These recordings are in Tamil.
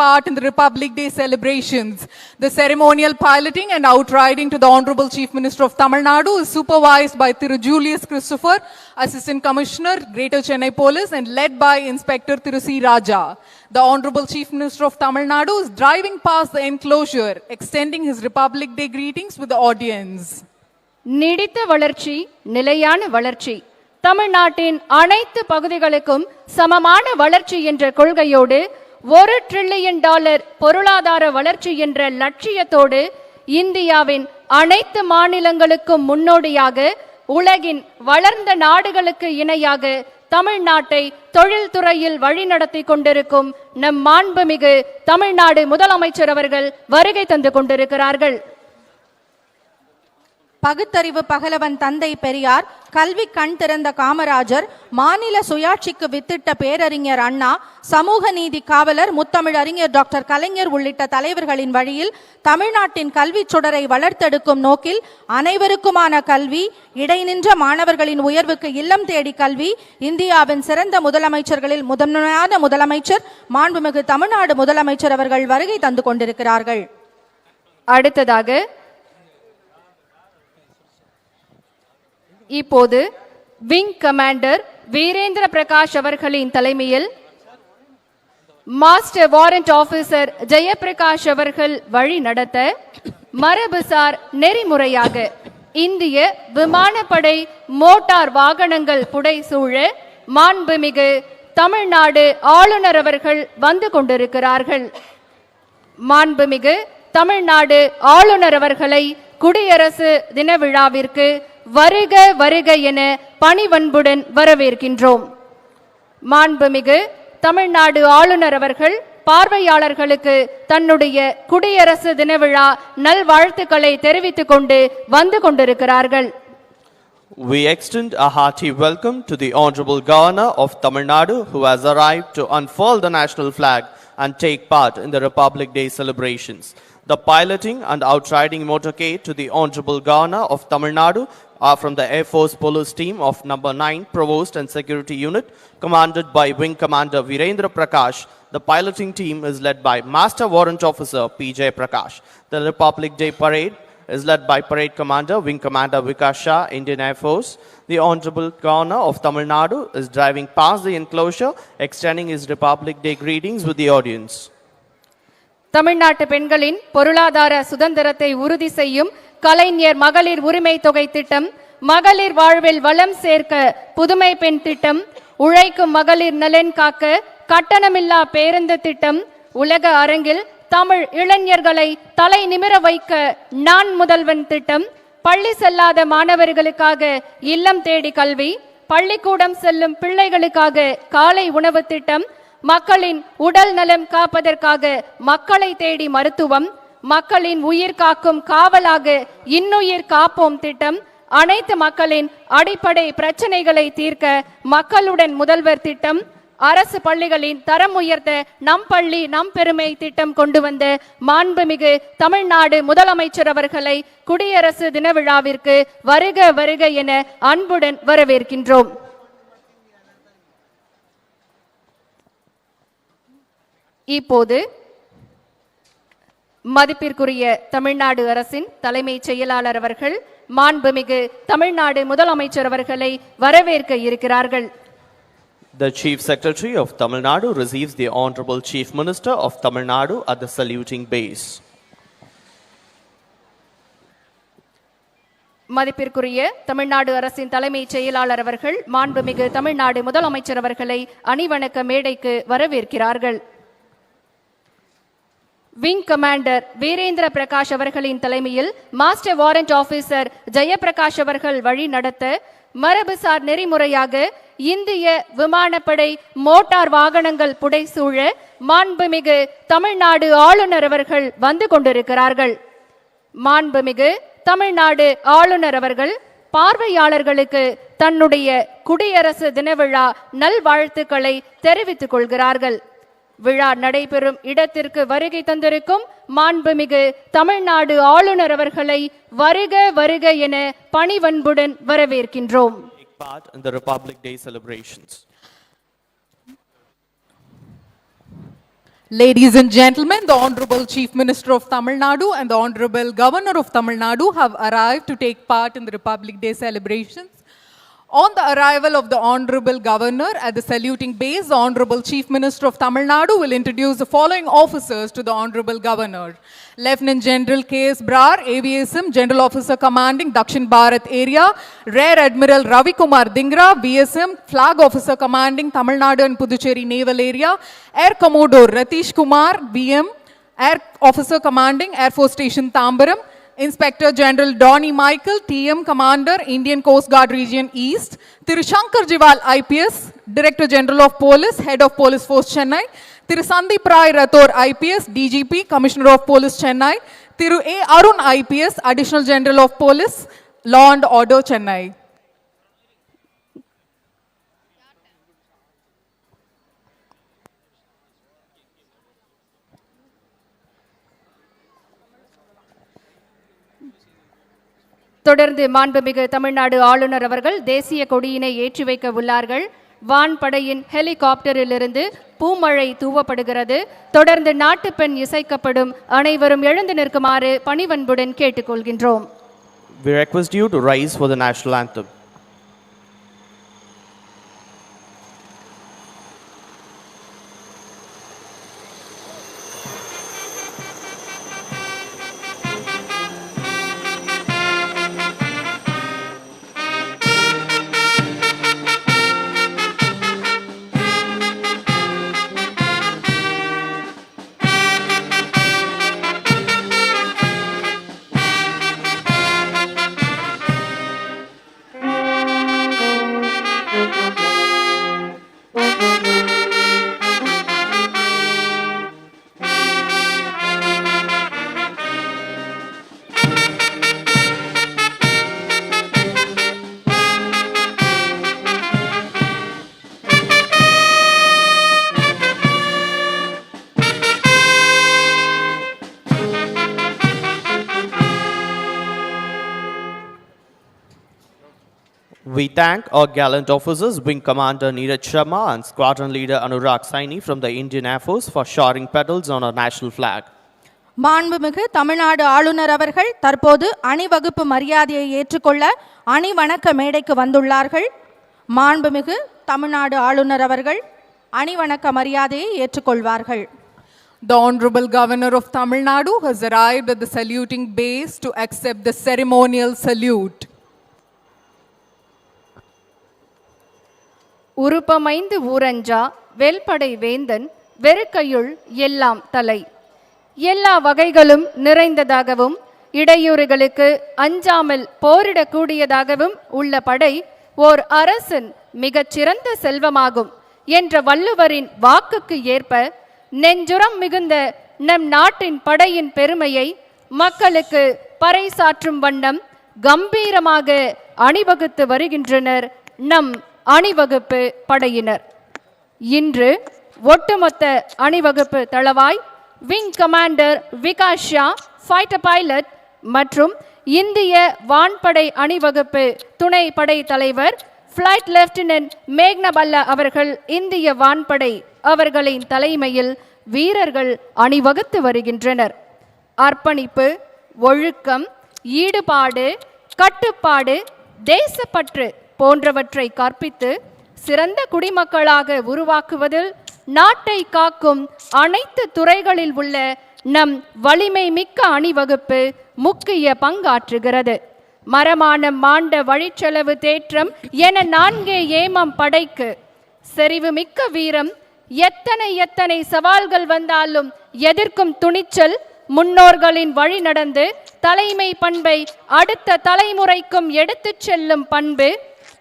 part in the Republic Day celebrations. The ceremonial piloting and outriding to the Honorable Chief Minister of Tamil Nadu is supervised by Thiru Julius Christopher, Assistant Commissioner, Greater Chennai Police, and led by Inspector Thiru C. Raja. The Honorable Chief Minister of Tamil Nadu is driving past the enclosure, extending his Republic Day greetings with the audience. நீடித்த வளர்ச்சி, நிலையான வளர்ச்சி, தமிழ்நாட்டின் அனைத்து பகுதிகளுக்கும் சமமான வளர்ச்சி என்ற கொள்கையோடு $1 trillion பொருளாதார வளர்ச்சி என்ற லட்சியத்தோடு இந்தியாவின் அனைத்து மாநிலங்களுக்கும் முன்னோடியாக உலகின் வளர்ந்த நாடுகளுக்கு இணையாக தமிழ்நாட்டை தொழில்துறையில் வழிநடத்தி கொண்டிருக்கும் நம் மாண்புமிகு தமிழ்நாடு முதலமைச்சர் அவர்கள் வருகை தந்து கொண்டிருக்கிறார்கள். பகுத்தறிவு பகலவன் தந்தை பெரியார், கல்வி கண் திறந்த காமராஜர், மாநில சுயாட்சிக்கு வித்திட்ட பேரறிஞர் அண்ணா, சமூக நீதி காவலர் முத்தமிழறிஞர் டாக்டர் கலைஞர் உள்ளிட்ட தலைவர்களின் வழியில் தமிழ்நாட்டின் கல்வி சுடரை வளர்த்தெடுக்கும் நோக்கில் அனைவருக்குமான கல்வி, இடைநின்ற மாணவர்களின் உயர்வுக்கு இல்லம் தேடி கல்வி, இந்தியாவின் சிறந்த முதலமைச்சர்களில் முதன்மையான முதலமைச்சர் மாண்புமிகு தமிழ்நாடு முதலமைச்சர் அவர்கள் வருகை தந்து கொண்டிருக்கிறார்கள். அடுத்ததாக இப்போது விங் கமாண்டர் வீரேந்திர பிரகாஷ் அவர்களின் தலைமையில் மாஸ்டர் வாரண்ட் ஆபீசர் ஜெயபிரகாஷ் அவர்கள் வழி நடத்த மரபுசார் நெறிமுறையாக இந்திய விமானப்படை மோட்டார் வாகனங்கள் புடைசூழ மாண்புமிகு தமிழ்நாடு ஆளுநர் அவர்கள் வந்து கொண்டிருக்கிறார்கள். மாண்புமிகு தமிழ்நாடு ஆளுநர் அவர்களை குடியரசு தின விழாவிற்கு வருக வருக என பணிவன்புடன் வரவேற்கின்றோம். மாண்புமிகு தமிழ்நாடு ஆளுநர் அவர்கள் பார்வையாளர்களுக்கு தன்னுடைய குடியரசு தின விழா நல்வாழ்த்துக்களை தெரிவித்துக் கொண்டு வந்து கொண்டிருக்கிறார்கள். We extend a hearty welcome to the Honorable Governor of Tamil Nadu who has arrived to unfurl the national flag and take part in the Republic Day celebrations. The piloting and outriding motorcade to the Honorable Governor of Tamil Nadu are from the Air Force Police team of number 9 Provost and Security Unit commanded by Wing Commander Virendra Prakash. The piloting team is led by Master Warrant Officer P.J. Prakash. The Republic Day parade is led by Parade Commander Wing Commander Vikas Shah, Indian Air Force. The Honorable Governor of Tamil Nadu is driving past the enclosure, extending his Republic Day greetings with the audience. தமிழ்நாட்டு பெண்களின் பொருளாதார சுதந்திரத்தை உறுதி செய்யும் கலைஞர் மகளிர் உரிமை தொகை திட்டம், மகளிர் வாழ்வில் வளம் சேர்க்க புதுமை பெண் திட்டம், உழைக்கும் மகளிர் நலன் காக்க கட்டணமில்லா பேருந்து திட்டம், உலக அரங்கில் தமிழ் இளைஞர்களை தலை நிமிர வைக்க நான் முதல்வன் திட்டம், பள்ளி செல்லாத மாணவர்களுக்காக இல்லம் தேடி கல்வி, பள்ளிக்கூடம் செல்லும் பிள்ளைகளுக்காக காலை உணவு திட்டம், மக்களின் உடல் நலம் காப்பதற்காக மக்களை தேடி மருத்துவம், மக்களின் உயிர் காக்கும் காவலாக இன்னுயிர் காப்போம் திட்டம், அனைத்து மக்களின் அடிப்படை பிரச்சனைகளை தீர்க்க மக்களுடன் முதல்வர் திட்டம், அரசு பள்ளிகளின் தரம் உயர்த்த நம் பள்ளி நம் பெருமை திட்டம் கொண்டு வந்த மாண்புமிகு தமிழ்நாடு முதலமைச்சர் அவர்களை குடியரசு தின விழாவிற்கு வருக வருக என அன்புடன் வரவேற்கின்றோம். இப்போது மதிப்பிற்குரிய தமிழ்நாடு அரசின் தலைமை செயலாளர் அவர்கள் மாண்புமிகு தமிழ்நாடு முதலமைச்சர் அவர்களை வரவேற்க இருக்கிறார்கள். The Chief Secretary of Tamil Nadu receives the Honorable Chief Minister of Tamil Nadu at the saluting base. மதிப்பிற்குரிய தமிழ்நாடு அரசின் தலைமை செயலாளர் அவர்கள் மாண்புமிகு தமிழ்நாடு முதலமைச்சர் அவர்களை அணிவணக்க மேடைக்கு வரவேற்கிறார்கள். விங் கமாண்டர் வீரேந்திர பிரகாஷ் அவர்களின் தலைமையில் மாஸ்டர் வாரண்ட் ஆபீசர் ஜெயபிரகாஷ் அவர்கள் வழி நடத்த மரபுசார் நெறிமுறையாக இந்திய விமானப்படை மோட்டார் வாகனங்கள் புடைசூழ மாண்புமிகு தமிழ்நாடு ஆளுநர் அவர்கள் வந்து கொண்டிருக்கிறார்கள். மாண்புமிகு தமிழ்நாடு ஆளுநர் அவர்கள் பார்வையாளர்களுக்கு தன்னுடைய குடியரசு தின விழா நல்வாழ்த்துக்களை தெரிவித்துக் கொள்கிறார்கள். விழா நடைபெறும் இடத்திற்கு வருகை தந்திருக்கும் மாண்புமிகு தமிழ்நாடு ஆளுநர் அவர்களை வருக வருக என பணிவன்புடன் வரவேற்கின்றோம். In the Republic Day celebrations. Ladies and gentlemen, the Honorable Chief Minister of Tamil Nadu and the Honorable Governor of Tamil Nadu have arrived to take part in the Republic Day celebrations. On the arrival of the Honorable Governor at the saluting base, the Honorable Chief Minister of Tamil Nadu will introduce the following officers to the Honorable Governor. Lieutenant General K.S. Brar, AVSM, General Officer Commanding Dakshin Bharat Area, Rear Admiral Ravi Kumar Dingra, VSM, Flag Officer Commanding Tamil Nadu and Puducherry Naval Area, Air Commodore Ratish Kumar, BM, Air Officer Commanding Air Force Station Tambaram, Inspector General Donny Michael, TM Commander, Indian Coast Guard Region East, Thiru Shankar Jiwal, IPS, Director General of Police, Head of Police Force Chennai, Thiru Sandeep Rai Rathore, IPS, DGP, Commissioner of Police Chennai, Thiru A. Arun, IPS, Additional General of Police, Law and Order Chennai. தொடர்ந்து மாண்புமிகு தமிழ்நாடு ஆளுநர் அவர்கள் தேசிய கொடியினை ஏற்றி வைக்க உள்ளார்கள். வான்படையின் ஹெலிகாப்டரிலிருந்து பூமழை தூவப்படுகிறது. தொடர்ந்து நாட்டுப்பெண் இசைக்கப்படும். அனைவரும் எழுந்து நிற்குமாறு பணிவன்புடன் கேட்டுக்கொள்கின்றோம். We request you to rise for the national anthem. We thank our gallant officers, Wing Commander Neeraj Sharma and Squadron Leader Anurag Saini from the Indian Air Force for shoring petals on our national flag. மாண்புமிகு தமிழ்நாடு ஆளுநர் அவர்கள் தற்போது அணிவகுப்பு மரியாதையை ஏற்றுக்கொள்ள அணிவணக்க மேடைக்கு வந்துள்ளார்கள். மாண்புமிகு தமிழ்நாடு ஆளுநர் அவர்கள் அணிவணக்க மரியாதையை ஏற்றுக்கொள்வார்கள். The Honorable Governor of Tamil Nadu has arrived at the saluting base to accept the ceremonial salute. உருப்பமைந்து ஊரஞ்சா வெல்படை வேந்தன் வெறுக்கையுள் எல்லாம் தலை. எல்லா வகைகளும் நிறைந்ததாகவும் இடையூறுகளுக்கு அஞ்சாமல் போரிடக்கூடியதாகவும் உள்ள படை ஓர் அரசன் மிகச்சிறந்த செல்வமாகும் என்ற வள்ளுவரின் வாக்குக்கு ஏற்ப நெஞ்சுரம் மிகுந்த நம் நாட்டின் படையின் பெருமையை மக்களுக்கு பறைசாற்றும் வண்ணம் கம்பீரமாக அணிவகுத்து வருகின்றனர் நம் அணிவகுப்பு படையினர். இன்று ஒட்டுமொத்த அணிவகுப்பு தளவாய் wing commander Vikash Shah, fighter pilot மற்றும் இந்திய வான்படை அணிவகுப்பு துணை படை தலைவர் ஃபிளைட் லெப்டினன்ட் மேக்னபல்லா அவர்கள் இந்திய வான்படை அவர்களின் தலைமையில் வீரர்கள் அணிவகுத்து வருகின்றனர். அர்ப்பணிப்பு, ஒழுக்கம், ஈடுபாடு, கட்டுப்பாடு, தேசப்பற்று போன்றவற்றை கற்பித்து சிறந்த குடிமக்களாக உருவாக்குவதில் நாட்டை காக்கும் அனைத்து துறைகளில் உள்ள நம் வலிமை மிக்க அணிவகுப்பு முக்கிய பங்காற்றுகிறது. மரமானம் மாண்ட வழிச்செலவு தேற்றம் என 4 ஏமம் படைக்கு செறிவு மிக்க வீரம், எத்தனை சவால்கள் வந்தாலும் எதிர்க்கும் துணிச்சல், முன்னோர்களின் வழி நடந்து தலைமை பண்பை அடுத்த தலைமுறைக்கும் எடுத்துச் செல்லும் பண்பு,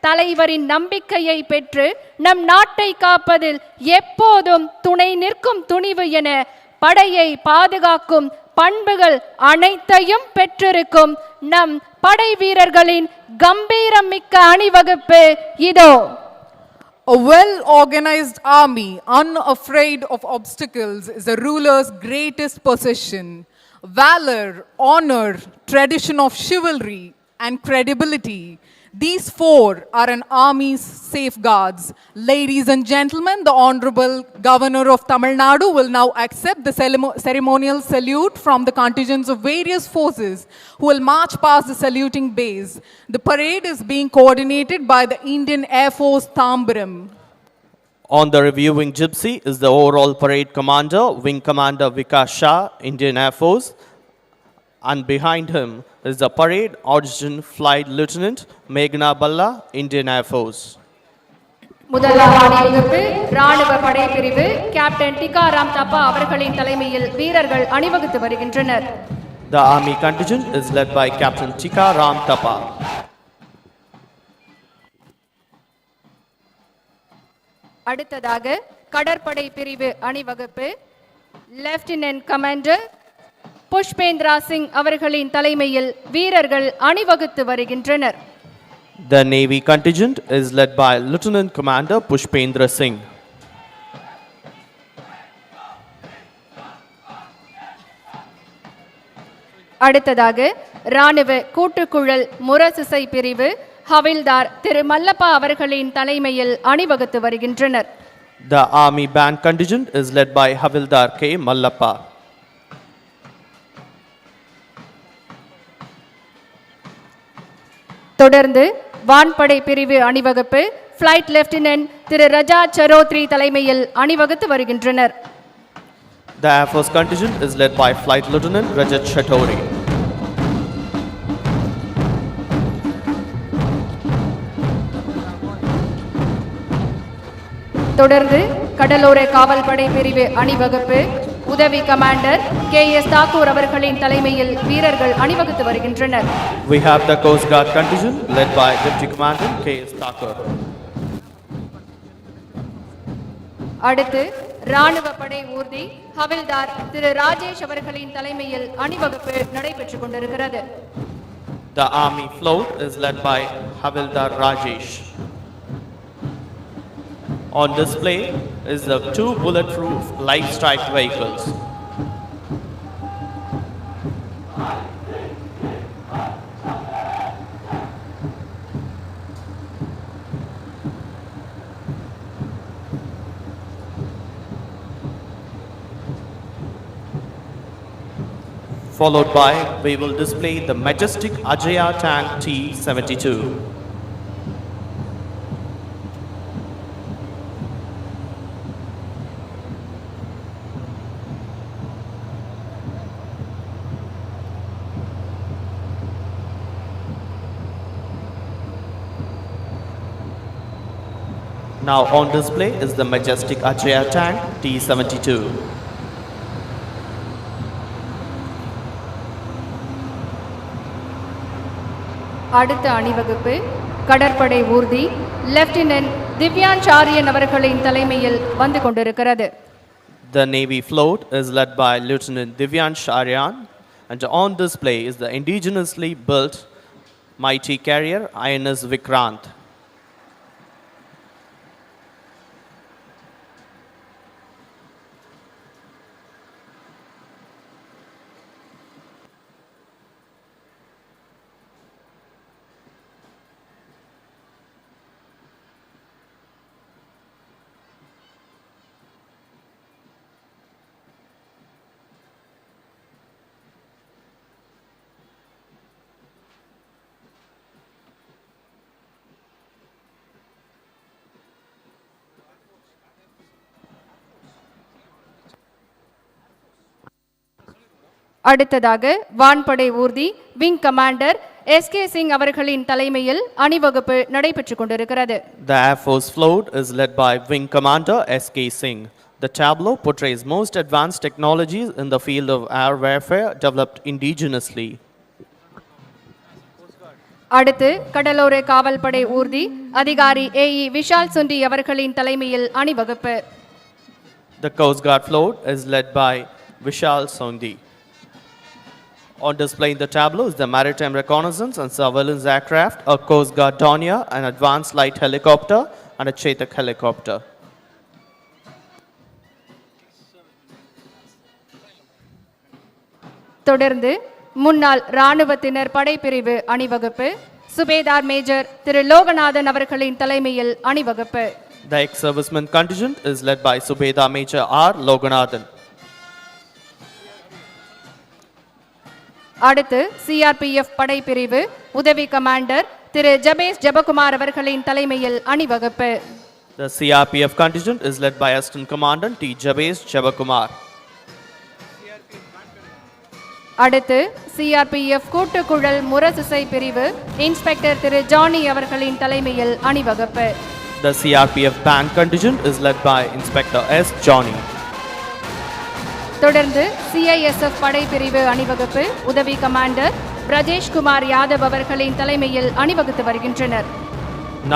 தலைவரின் நம்பிக்கையை பெற்று நம் நாட்டை காப்பதில் எப்போதும் துணை நிற்கும் துணிவு என படையை பாதுகாக்கும் பண்புகள் அனைத்தையும் பெற்றிருக்கும் நம் படை வீரர்களின் கம்பீரம் மிக்க அணிவகுப்பு இதோ. A well-organized army, unafraid of obstacles, is a ruler's greatest possession. Valor, honor, tradition of chivalry, and credibility. These four are an army's safeguards. Ladies and gentlemen, the Honorable Governor of Tamil Nadu will now accept the ceremonial salute from the contingents of various forces who will march past the saluting bays. The parade is being coordinated by the Indian Air Force Tambaram. On the reviewing gypsy is the overall parade commander, Wing Commander Vikas Shah, Indian Air Force. And behind him is the parade adjutant Flight Lieutenant Meghna Balla, Indian Air Force. முதலாம் அணிவகுப்பு ராணுவ படைப்பிரிவு கேப்டன் டிகாராம் தப்பா அவர்களின் தலைமையில் வீரர்கள் அணிவகுத்து வருகின்றனர். The army contingent is led by Captain Tika Ram Thapa. அடுத்ததாக கடற்படை பிரிவு அணிவகுப்பு லெப்டினன்ட் கமாண்டர் புஷ்பேந்திரா சிங் அவர்களின் தலைமையில் வீரர்கள் அணிவகுத்து வருகின்றனர். The Navy contingent is led by Lieutenant Commander Pushpendra Singh. அடுத்ததாக ராணுவ கூட்டுக்குழல் முரசிசை பிரிவு ஹவில்தார் திரு மல்லப்பா அவர்களின் தலைமையில் அணிவகுத்து வருகின்றனர். The Army Band contingent is led by Havildar K. Mallappa. தொடர்ந்து வான்படை பிரிவு அணிவகுப்பு ஃபிளைட் லெப்டினன்ட் திரு ரஜா சரோத்ரி தலைமையில் அணிவகுத்து வருகின்றனர். The Air Force contingent is led by Flight Lieutenant Rajat Chatori. தொடர்ந்து கடலோர காவல்படை பிரிவு அணிவகுப்பு உதவி கமாண்டர் KS தாக்கூர் அவர்களின் தலைமையில் வீரர்கள் அணிவகுத்து வருகின்றனர். We have the Coast Guard contingent led by Deputy Commandant KS Thakur. அடுத்து ராணுவ படை ஊர்தி ஹவில்தார் திரு ராஜேஷ் அவர்களின் தலைமையில் அணிவகுப்பு நடைபெற்றுக் கொண்டிருக்கிறது. The Army float is led by Havildar Rajesh. On display is the two bulletproof light strike vehicles. Followed by, we will display the majestic Ajaya Tank T-72. Now on display is the majestic Ajaya Tank T-72. அடுத்த அணிவகுப்பு கடற்படை ஊர்தி லெப்டினன்ட் திவ்யான் சாரியன் அவர்களின் தலைமையில் வந்து கொண்டிருக்கிறது. The Navy float is led by Lieutenant Divyan Sharyan, and on display is the indigenously built mighty carrier INS Vikrant. அடுத்ததாக வான்படை ஊர்தி விங் கமாண்டர் SK சிங் அவர்களின் தலைமையில் அணிவகுப்பு நடைபெற்றுக் கொண்டிருக்கிறது. The Air Force float is led by Wing Commander SK Singh. The tableau portrays most advanced technologies in the field of air warfare developed indigenously. அடுத்து கடலோர காவல்படை ஊர்தி அதிகாரி AE விஷால் சுண்டி அவர்களின் தலைமையில் அணிவகுப்பு. The Coast Guard float is led by Vishal Sondi. On display in the tableau is the Maritime Reconnaissance and Surveillance Aircraft, a Coast Guard Dornier, an advanced light helicopter, and a Chetak helicopter. தொடர்ந்து முன்னாள் இராணுவத்தினர் படைப்பிரிவு அணிவகுப்பு சுபேதார் மேஜர் திரு லோகநாதன் அவர்களின் தலைமையில் அணிவகுப்பு. The ex-serviceman contingent is led by Subedar Major R. Loganathan. அடுத்து சிஆர்பிஎஃப் படைப்பிரிவு உதவி கமாண்டர் திரு ஜபேஷ் ஜபகுமார் அவர்களின் தலைமையில் அணிவகுப்பு. The CRPF contingent is led by Assistant Commandant T. Jabesh Javakumar. அடுத்து சிஆர்பிஎஃப் கூட்டுக்குழல் முரசிசை பிரிவு இன்ஸ்பெக்டர் திரு ஜானி அவர்களின் தலைமையில் அணிவகுப்பு. The CRPF band contingent is led by Inspector S. Johnny. தொடர்ந்து சிஐஎஸ்எஃப் படைப்பிரிவு அணிவகுப்பு உதவி கமாண்டர் பிரஜேஷ் குமார் யாதவ் அவர்களின் தலைமையில் அணிவகுத்து வருகின்றனர்.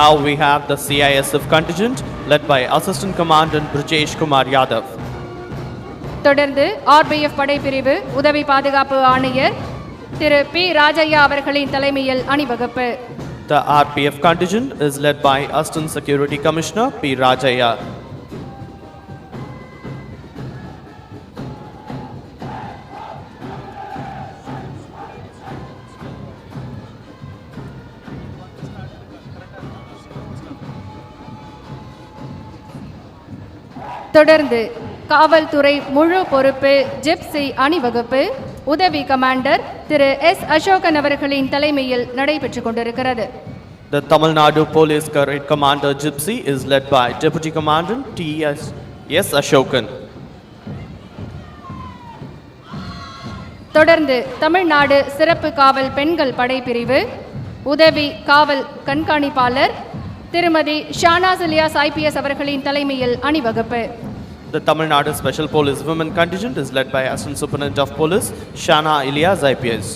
Now we have the CISF contingent led by Assistant Commandant Brajesh Kumar Yadav. தொடர்ந்து ஆர்பிஎஃப் படைப்பிரிவு உதவி பாதுகாப்பு ஆணையர் திரு பி ராஜையா அவர்களின் தலைமையில் அணிவகுப்பு. The RPF contingent is led by Assistant Security Commissioner P. Rajaya. தொடர்ந்து காவல்துறை முழு பொறுப்பு ஜிப்சி அணிவகுப்பு உதவி கமாண்டர் திரு எஸ் அசோகன் அவர்களின் தலைமையில் நடைபெற்றுக் கொண்டிருக்கிறது. The Tamil Nadu Police Cadet Commander Gypsy is led by Deputy Commandant T. S. Ashokan. தொடர்ந்து தமிழ்நாடு சிறப்பு காவல் பெண்கள் படைப்பிரிவு உதவி காவல் கண்காணிப்பாளர் திருமதி ஷானாஸ் இலியாஸ் ஐபிஎஸ் அவர்களின் தலைமையில் அணிவகுப்பு. The Tamil Nadu Special Police Women Contingent is led by Assistant Superintendent of Police Shana Ilyas IPS.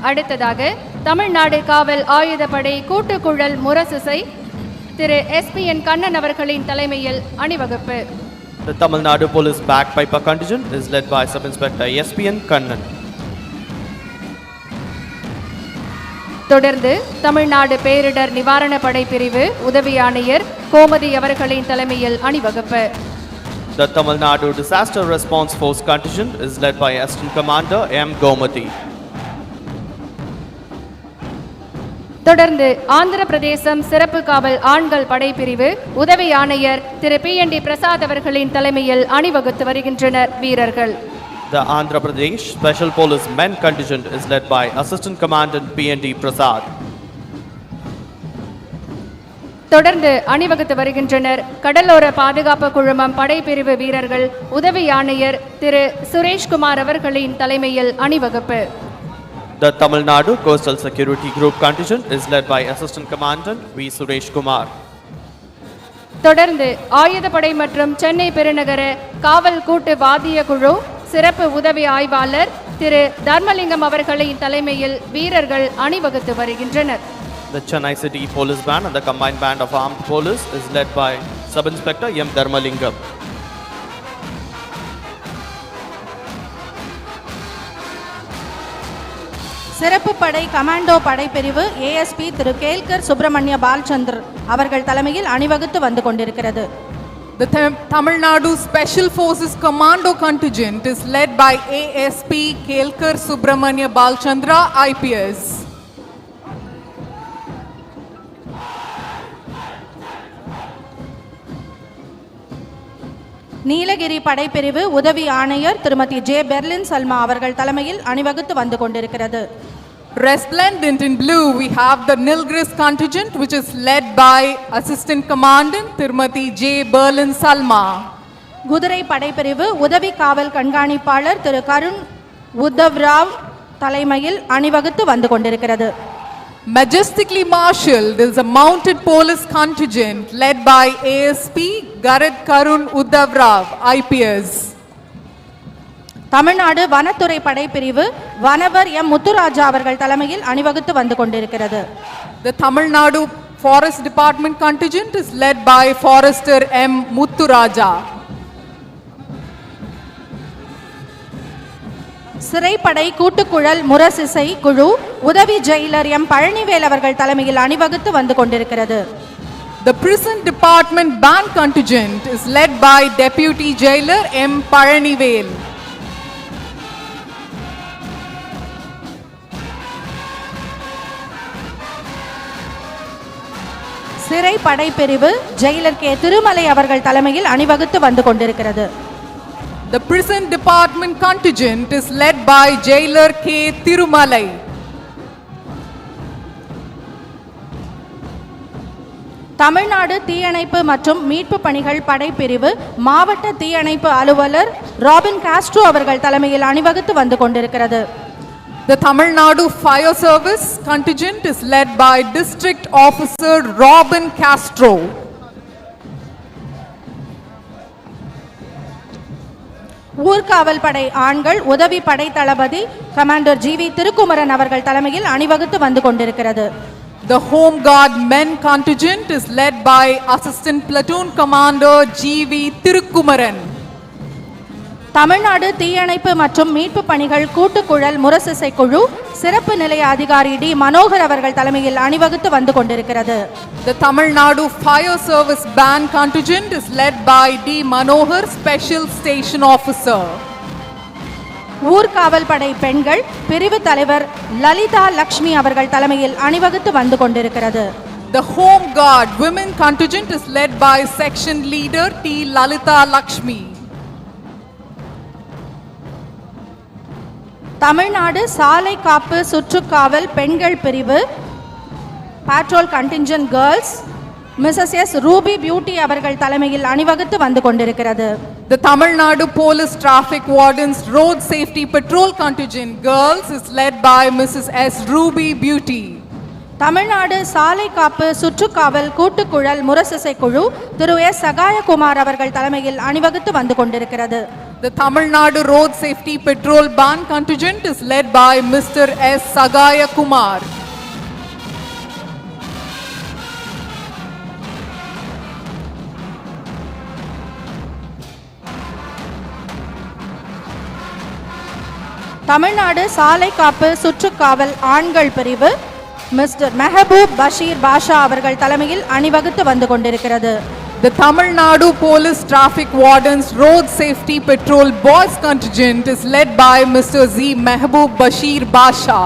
அடுத்ததாக தமிழ்நாடு காவல் ஆயுதப்படை கூட்டுக்குழல் முரசிசை திரு எஸ்பிஎன் கண்ணன் அவர்களின் தலைமையில் அணிவகுப்பு. The Tamil Nadu Police Bagpiper Contingent is led by Sub-Inspector SPN Kannan. தொடர்ந்து தமிழ்நாடு பேரிடர் நிவாரண படை பிரிவு உதவி ஆணையர் கோமதி அவர்களின் தலைமையில் அணிவகுப்பு. The Tamil Nadu Disaster Response Force Contingent is led by Assistant Commander M. Gomati. தொடர்ந்து ஆந்திர பிரதேசம் சிறப்பு காவல் ஆண்கள் படைப்பிரிவு உதவி ஆணையர் திரு PND பிரசாத் அவர்களின் தலைமையில் அணிவகுத்து வருகின்றனர் வீரர்கள். The Andhra Pradesh Special Police Men Contingent is led by Assistant Commandant PND Prasad. தொடர்ந்து அணிவகுத்து வருகின்றனர் கடலோர பாதுகாப்பு குழுமம் படைப்பிரிவு வீரர்கள் உதவி ஆணையர் திரு சுரேஷ்குமார் அவர்களின் தலைமையில் அணிவகுப்பு. The Tamil Nadu Coastal Security Group Contingent is led by Assistant Commandant V. Suresh Kumar. தொடர்ந்து ஆயுதப்படை மற்றும் சென்னை பெருநகர காவல் கூட்டு வாத்திய குழு சிறப்பு உதவி ஆய்வாளர் திரு தர்மலிங்கம் அவர்களின் தலைமையில் வீரர்கள் அணிவகுத்து வருகின்றனர். The Chennai City Police Band and the Combined Band of Armed Police is led by Sub-Inspector M. Dharmalingam. சிறப்பு படை கமாண்டோ படைப்பிரிவு ஏஎஸ்பி திரு கேல்கர் சுப்பிரமணிய பால்சந்தர் அவர்கள் தலைமையில் அணிவகுத்து வந்து கொண்டிருக்கிறது. The Tamil Nadu Special Forces Commando Contingent is led by ASP Kelkar Subramanya Balchandra IPS. Nilgiri படைப்பிரிவு உதவி ஆணையர் திருமதி ஜே பெர்லின் சல்மா அவர்கள் தலைமையில் அணிவகுத்து வந்து கொண்டிருக்கிறது. Resplendent in blue, we have the Nilgiris contingent, which is led by Assistant Commandant Tirumati J. Berlin Salma. குதிரை படைப்பிரிவு உதவி காவல் கண்காணிப்பாளர் திரு கருண் உத்தவ்ராவ் தலைமையில் அணிவகுத்து வந்து கொண்டிருக்கிறது. Majestically marshaled is a mounted police contingent led by ASP Garad Karun Uddavrav IPS. Tamil Nadu வனத்துறை படைப்பிரிவு வனவர் எம் முத்துராஜா அவர்கள் தலைமையில் அணிவகுத்து வந்து கொண்டிருக்கிறது. The Tamil Nadu Forest Department contingent is led by Forester M. Muthuraja. சிறைப்படை கூட்டுக்குழல் முரசிசை குழு உதவி ஜெயிலர் எம் பழனிவேல் அவர்கள் தலைமையில் அணிவகுத்து வந்து கொண்டிருக்கிறது. The Prison Department Band contingent is led by Deputy Jailer M. Palanivel. சிறை படைப்பிரிவு ஜெயிலர் கே திருமலை அவர்கள் தலைமையில் அணிவகுத்து வந்து கொண்டிருக்கிறது. The prison department contingent is led by Jailer K. Thirumalai. Tamil Nadu தீயணைப்பு மற்றும் மீட்பு பணிகள் படைப்பிரிவு மாவட்ட தீயணைப்பு அலுவலர் ராபின் காஸ்ட்ரோ அவர்கள் தலைமையில் அணிவகுத்து வந்து கொண்டிருக்கிறது. The Tamil Nadu Fire Service contingent is led by District Officer Robin Castro. ஊர்காவல் படை ஆண்கள் உதவி படை தளபதி கமாண்டர் ஜி.வி. திருக்குமரன் அவர்கள் தலைமையில் அணிவகுத்து வந்து கொண்டிருக்கிறது. The Home Guard men contingent is led by Assistant Platoon Commander G.V. Tirukkumaran. Tamil Nadu தீயணைப்பு மற்றும் மீட்பு பணிகள் கூட்டுக்குழல் முரசிசை குழு சிறப்பு நிலைய அதிகாரி டி மனோகர் அவர்கள் தலைமையில் அணிவகுத்து வந்து கொண்டிருக்கிறது. The Tamil Nadu Fire Service band contingent is led by D. Manohar, Special Station Officer. ஊர்காவல் படை பெண்கள் பிரிவு தலைவர் லலிதா லக்ஷ்மி அவர்கள் தலைமையில் அணிவகுத்து வந்து கொண்டிருக்கிறது. The Home Guard women contingent is led by Section Leader T. Lalita Lakshmi. Tamil Nadu சாலை காப்பு சுற்றுக்காவல் பெண்கள் பிரிவு patrol contingent girls Mrs S Ruby Beauty அவர்கள் தலைமையில் அணிவகுத்து வந்து கொண்டிருக்கிறது. The Tamil Nadu Police Traffic Wardens Road Safety Patrol Contingent Girls is led by Mrs. S. Ruby Beauty. Tamil Nadu சாலை காப்பு சுற்றுக்காவல் கூட்டுக்குழல் முரசிசை குழு திரு எஸ் சகாயகுமார் அவர்கள் தலைமையில் அணிவகுத்து வந்து கொண்டிருக்கிறது. The Tamil Nadu Road Safety Patrol Band Contingent is led by Mr. S. Sagaya Kumar. Tamil Nadu சாலை காப்பு சுற்றுக்காவல் ஆண்கள் பிரிவு மிஸ்டர் மெஹபூப் பஷீர் பாஷா அவர்கள் தலைமையில் அணிவகுத்து வந்து கொண்டிருக்கிறது. The Tamil Nadu Police Traffic Wardens Road Safety Patrol Boys Contingent is led by Mr. Z. Mehboob Bashir Basha.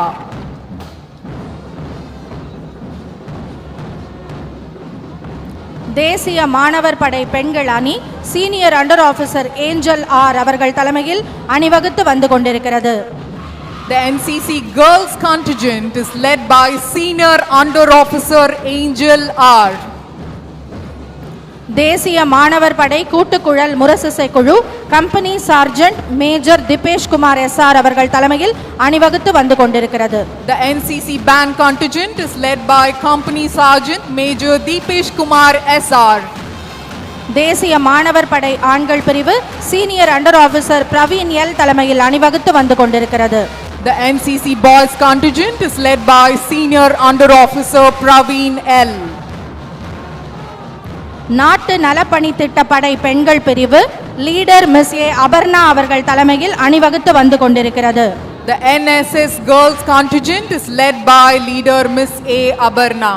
தேசிய மாணவர் படை பெண்கள் அணி senior under officer Angel R அவர்கள் தலைமையில் அணிவகுத்து வந்து கொண்டிருக்கிறது. The NCC Girls Contingent is led by Senior Under Officer Angel R. தேசிய மாணவர் படை கூட்டுக்குழல் முரசிசை குழு company sergeant major Dipesh Kumar SR அவர்கள் தலைமையில் அணிவகுத்து வந்து கொண்டிருக்கிறது. The NCC Band Contingent is led by Company Sergeant Major Deepesh Kumar SR. தேசிய மாணவர் படை ஆண்கள் பிரிவு senior under officer Praveen L தலைமையில் அணிவகுத்து வந்து கொண்டிருக்கிறது. The NCC Boys Contingent is led by Senior Under Officer Praveen L. நாட்டு நலப்பணி திட்ட படை பெண்கள் பிரிவு லீடர் மிஸ் ஏ அபர்ணா அவர்கள் தலைமையில் அணிவகுத்து வந்து கொண்டிருக்கிறது. The NSS Girls Contingent is led by leader Miss A. Abarna.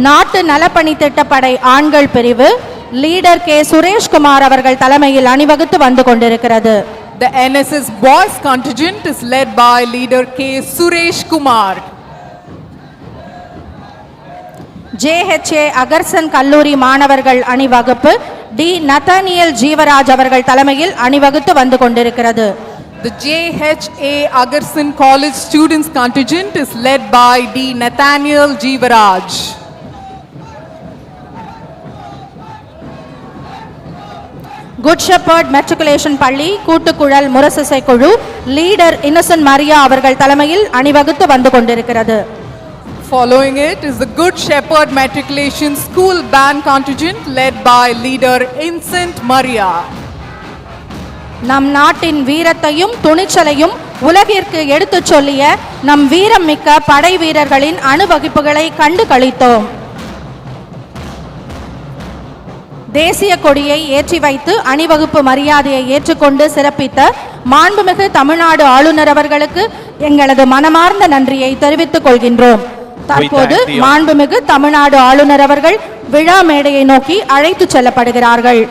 நாட்டு நலப்பணி திட்ட படை ஆண்கள் பிரிவு லீடர் கே சுரேஷ்குமார் அவர்கள் தலைமையில் அணிவகுத்து வந்து கொண்டிருக்கிறது. The NSS Boys Contingent is led by leader K. Suresh Kumar. JHA அகர்சன் கல்லூரி மாணவர்கள் அணிவகுப்பு டி நத்தானியல் ஜீவராஜ் அவர்கள் தலைமையில் அணிவகுத்து வந்து கொண்டிருக்கிறது. The JHA Agarsan College Students Contingent is led by D. Nathaniel Jeevaraj. Good shepherd matriculation பள்ளி கூட்டுக்குழல் முரசிசை குழு லீடர் இன்னசென்ட் மரியா அவர்கள் தலைமையில் அணிவகுத்து வந்து கொண்டிருக்கிறது. Following it is the Good Shepherd Matriculation School Band Contingent led by leader Innocent Maria. நம் நாட்டின் வீரத்தையும் துணிச்சலையும் உலகிற்கு எடுத்துச் சொல்லிய நம் வீரம் மிக்க படை வீரர்களின் அணிவகுப்புகளை கண்டு களித்தோம். தேசிய கொடியை ஏற்றி வைத்து அணிவகுப்பு மரியாதையை ஏற்றுக்கொண்டு சிறப்பித்த மாண்புமிகு தமிழ்நாடு ஆளுநர் அவர்களுக்கு எங்களது மனமார்ந்த நன்றியை தெரிவித்துக் கொள்கின்றோம். தற்போது மாண்புமிகு தமிழ்நாடு ஆளுநர் அவர்கள் விழா மேடையை நோக்கி அழைத்துச் செல்லப்படுகிறார்கள்.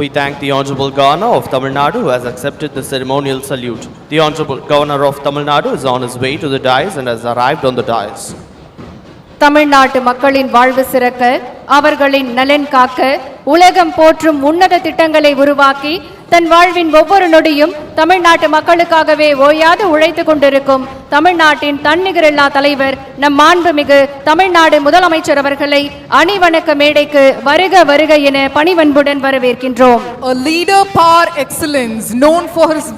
We thank the Honorable Governor of Tamil Nadu who has accepted the ceremonial salute. The Honorable Governor of Tamil Nadu is on his way to the dais and has arrived on the dais. தமிழ்நாட்டு மக்களின் வாழ்வு சிறக்க, அவர்களின் நலன் காக்க, உலகம் போற்றும் உன்னத திட்டங்களை உருவாக்கி தன் வாழ்வின் ஒவ்வொரு நொடியும் தமிழ்நாட்டு மக்களுக்காகவே ஓயாது உழைத்துக் கொண்டிருக்கும் தமிழ்நாட்டின் தன்னிகரில்லா தலைவர் நம் மாண்புமிகு தமிழ்நாடு முதலமைச்சர் அவர்களை அணிவணக்க மேடைக்கு வருக வருக என பணிவன்புடன் வரவேற்கின்றோம். A leader par excellence, known for his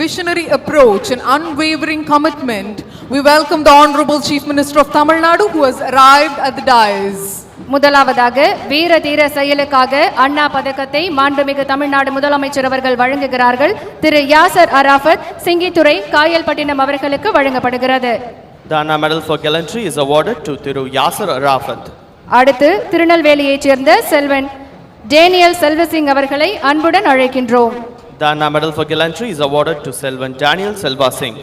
visionary approach and unwavering commitment, we welcome the Honorable Chief Minister of Tamil Nadu who has arrived at the dais. முதலாவதாக வீர தீர செயலுக்காக அண்ணா பதக்கத்தை மாண்புமிகு தமிழ்நாடு முதலமைச்சர் அவர்கள் வழங்குகிறார்கள். திரு யாசர் அராஃபத், சிங்கித்துறை, காயல்பட்டினம் அவர்களுக்கு வழங்கப்படுகிறது. The Anna Medal for Gallantry is awarded to Thiru Yasser Arafat. அடுத்து திருநெல்வேலியைச் சேர்ந்த செல்வன் டேனியல் செல்வசிங் அவர்களை அன்புடன் அழைக்கின்றோம். The Anna Medal for Gallantry is awarded to Selvan Daniel Selva Singh.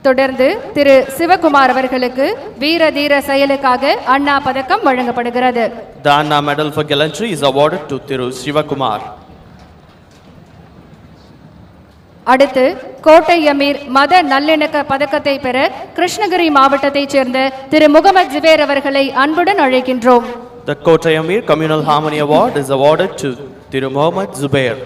தொடர்ந்து திரு சிவகுமார் அவர்களுக்கு வீர தீர செயலுக்காக அண்ணா பதக்கம் வழங்கப்படுகிறது. The Anna Medal for Gallantry is awarded to Thiru Sivakumar. அடுத்து கோட்டை அமீர் மத நல்லிணக்க பதக்கத்தை பெற கிருஷ்ணகிரி மாவட்டத்தைச் சேர்ந்த திரு முகமது ஜுபேர் அவர்களை அன்புடன் அழைக்கின்றோம். The Kottayam Amir Communal Harmony Award is awarded to Thiru Muhammad Zubair.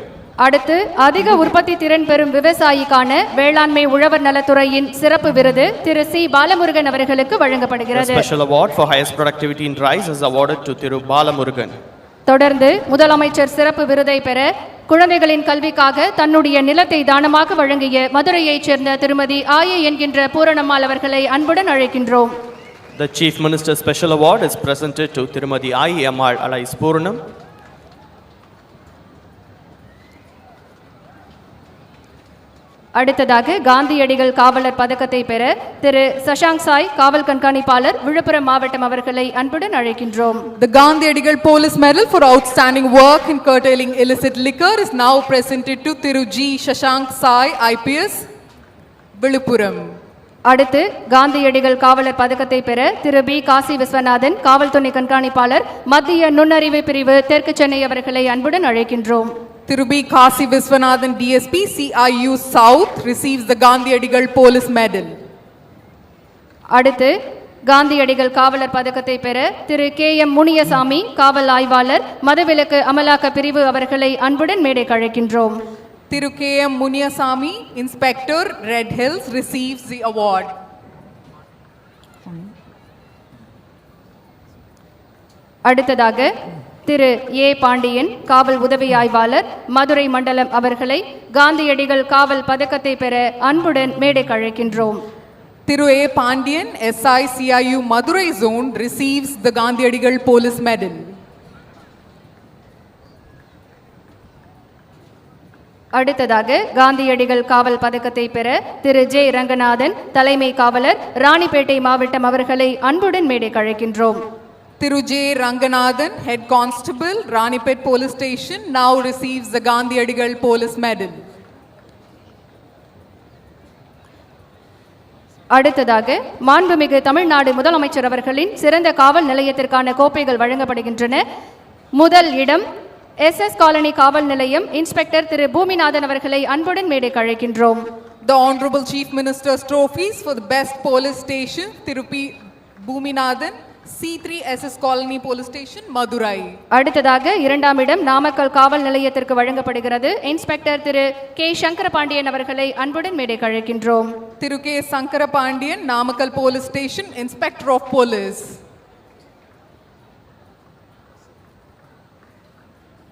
அடுத்து அதிக உற்பத்தி திறன் பெறும் விவசாயிக்கான வேளாண்மை உழவர் நலத்துறையின் சிறப்பு விருது திரு சி பாலமுருகன் அவர்களுக்கு The வழங்கப்படுகிறது. special award for highest productivity in rice is awarded to Thiru Balamurugan. தொடர்ந்து முதலமைச்சர் சிறப்பு விருதை பெற குழந்தைகளின் கல்விக்காக தன்னுடைய நிலத்தை தானமாக வழங்கிய மதுரையைச் சேர்ந்த திருமதி ஆயே என்கின்ற பூரணம்மாள் அவர்களை அன்புடன் அழைக்கின்றோம். The Chief Minister's special award is presented to Tirumadi I. Amar Alais Purnam. அடுத்ததாக காந்தியடிகள் காவலர் பதக்கத்தை பெற திரு சஷாங்க் சாய், காவல் கண்காணிப்பாளர், விழுப்புரம் மாவட்டம் அவர்களை அன்புடன் அழைக்கின்றோம். The Gandhiadigal Police Medal for outstanding work in curtailing illicit liquor is now presented to Thiru G. Shashank Sai, IPS, Viluppuram. அடுத்து காந்தியடிகள் காவலர் பதக்கத்தை பெற திரு பி காசி விஸ்வநாதன், காவல் துணை கண்காணிப்பாளர், மத்திய நுண்ணறிவு பிரிவு, தெற்கு சென்னை அவர்களை அன்புடன் அழைக்கின்றோம். Thiru B. Kasi Viswanathan, DSP, CIU South, receives the Gandhiadigal Police Medal. அடுத்து காந்தியடிகள் காவலர் பதக்கத்தை பெற திரு கே எம் முனியசாமி, காவல் ஆய்வாளர், மதவிலக்கு அமலாக்க பிரிவு அவர்களை அன்புடன் மேடைக்கு அழைக்கின்றோம். Thiru K. M. Munyasamy, Inspector, Red Hills, receives the award. அடுத்ததாக திரு ஏ பாண்டியன், காவல் உதவி ஆய்வாளர், மதுரை மண்டலம் அவர்களை காந்தியடிகள் காவல் பதக்கத்தை பெற அன்புடன் மேடைக்கு அழைக்கின்றோம். Thiru A. Pandian, SI CIU Madurai Zone, receives the Gandhiadigal Police Medal. அடுத்ததாக காந்தியடிகள் காவல் பதக்கத்தை பெற திரு ஜே ரங்கநாதன், தலைமை காவலர், ராணிப்பேட்டை மாவட்டம் அவர்களை அன்புடன் மேடைக்கு அழைக்கின்றோம். Thiru J. Ranganathan, Head Constable, Ranipet Police Station, now receives the Gandhiadigal Police Medal. அடுத்ததாக மாண்புமிகு தமிழ்நாடு முதலமைச்சர் அவர்களின் சிறந்த காவல் நிலையத்திற்கான கோப்பைகள் வழங்கப்படுகின்றன. முதல் இடம் SS காலனி காவல் நிலையம், இன்ஸ்பெக்டர் திரு பூமிநாதன் அவர்களை அன்புடன் மேடைக்கு அழைக்கின்றோம். The Honorable Chief Minister's trophies for the best police station, Thiru P. Bhuminathan, C3 SS Colony Police Station, Madurai. அடுத்ததாக இரண்டாம் இடம் நாமக்கல் காவல் நிலையத்திற்கு வழங்கப்படுகிறது. இன்ஸ்பெக்டர் திரு கே சங்கரபாண்டியன் அவர்களை அன்புடன் மேடைக்கு அழைக்கின்றோம். Thiru K. Sankarapandian, Namakkal Police Station, Inspector of Police.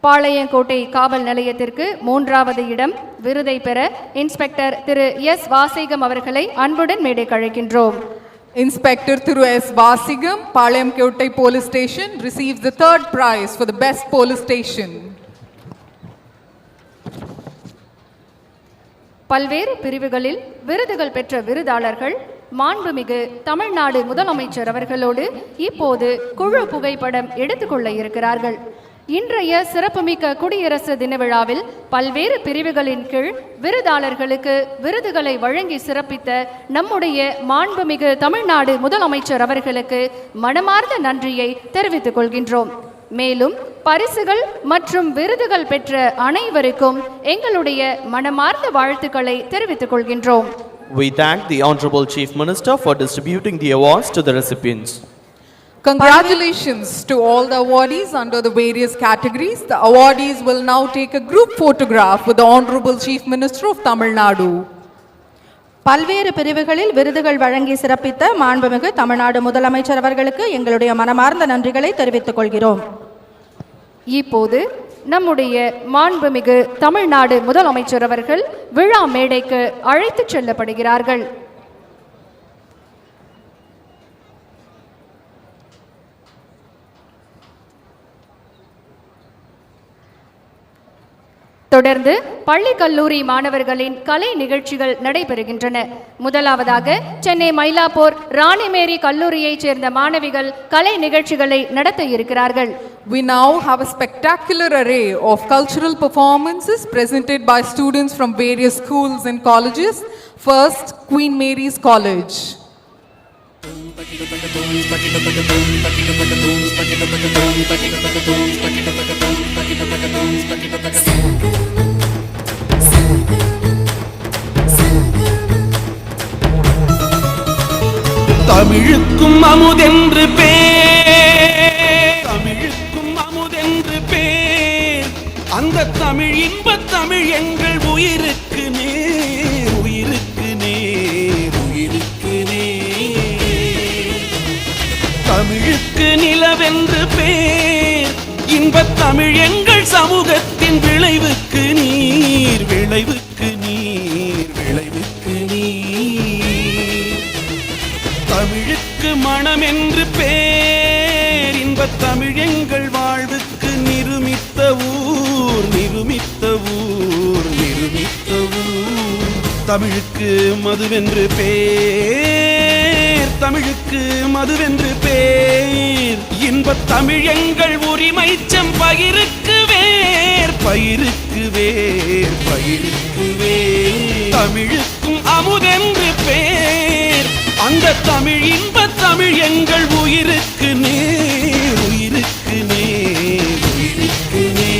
Palayamkottai காவல் நிலையத்திற்கு மூன்றாவது இடம் விருதை பெற இன்ஸ்பெக்டர் திரு எஸ் வாசிகம் அவர்களை அன்புடன் மேடைக்கு அழைக்கின்றோம். Inspector Thiru S. Vasigam, Palayamkottai Police Station, receives the third prize for the best police station. பல்வேறு பிரிவுகளில் விருதுகள் பெற்ற விருதாளர்கள் மாண்புமிகு தமிழ்நாடு முதலமைச்சர் அவர்களோடு இப்போது குழு புகைப்படம் எடுத்துக்கொள்ள இருக்கிறார்கள். இன்றைய சிறப்புமிக்க குடியரசு தின விழாவில் பல்வேறு பிரிவுகளின் கீழ் விருதாளர்களுக்கு விருதுகளை வழங்கி சிறப்பித்த நம்முடைய மாண்புமிகு தமிழ்நாடு முதலமைச்சர் அவர்களுக்கு மனமார்ந்த நன்றியை தெரிவித்துக் கொள்கின்றோம். மேலும் பரிசுகள் மற்றும் விருதுகள் பெற்ற அனைவருக்கும் எங்களுடைய மனமார்ந்த வாழ்த்துக்களை தெரிவித்துக் கொள்கின்றோம். We thank the Honorable Chief Minister for distributing the awards to the recipients. Congratulations to all the awardees under the various categories. The awardees will now take a group photograph with the Honorable Chief Minister of Tamil Nadu. பல்வேறு பிரிவுகளில் விருதுகள் வழங்கி சிறப்பித்த மாண்புமிகு தமிழ்நாடு முதலமைச்சர் அவர்களுக்கு எங்களுடைய மனமார்ந்த நன்றிகளை தெரிவித்துக் கொள்கிறோம். இப்போது நம்முடைய மாண்புமிகு தமிழ்நாடு முதலமைச்சர் அவர்கள் விழா மேடைக்கு அழைத்துச் செல்லப்படுகிறார்கள். தொடர்ந்து பள்ளி கல்லூரி மாணவர்களின் கலை நிகழ்ச்சிகள் நடைபெறுகின்றன. முதலாவதாக சென்னை மயிலாப்பூர் ராணிமேரி கல்லூரியைச் சேர்ந்த மாணவிகள் கலை நிகழ்ச்சிகளை நடத்த இருக்கிறார்கள். We now have a spectacular array of cultural performances presented by students from various schools and colleges. First, Queen Mary's College. தமிழுக்கும் அமுதென்று பேர், தமிழுக்கும் அமுதென்று பேர், அந்த தமிழ் இன்பத் தமிழ் எங்கள் உயிருக்கு நேர், உயிருக்கு நேர், உயிருக்கு நேர். தமிழுக்கு நிலவென்று பேர், இன்பத் தமிழ் எங்கள் சமூகத்தின் விளைவுக்கு நீர், விளைவுக்கு நீர், விளைவுக்கு நீர். தமிழுக்கு மனம் என்று பேர், இன்பத் தமிழ் எங்கள் வாழ்வுக்கு நிருமித்த ஊர், நிருமித்த ஊர், நிருமித்த ஊர். தமிழுக்கு மதுவென்று பேர், தமிழுக்கு மதுவென்று பேர், இன்பத் தமிழ் எங்கள் உரிமை செம்பயிருக்கு வேர், பயிருக்கு வேர், பயிருக்கு வேர். தமிழுக்கும் அமுதென்று பேர், அந்த தமிழ் இன்பத் தமிழ் எங்கள் உயிருக்கு நேர், உயிருக்கு நேர், உயிருக்கு நேர்.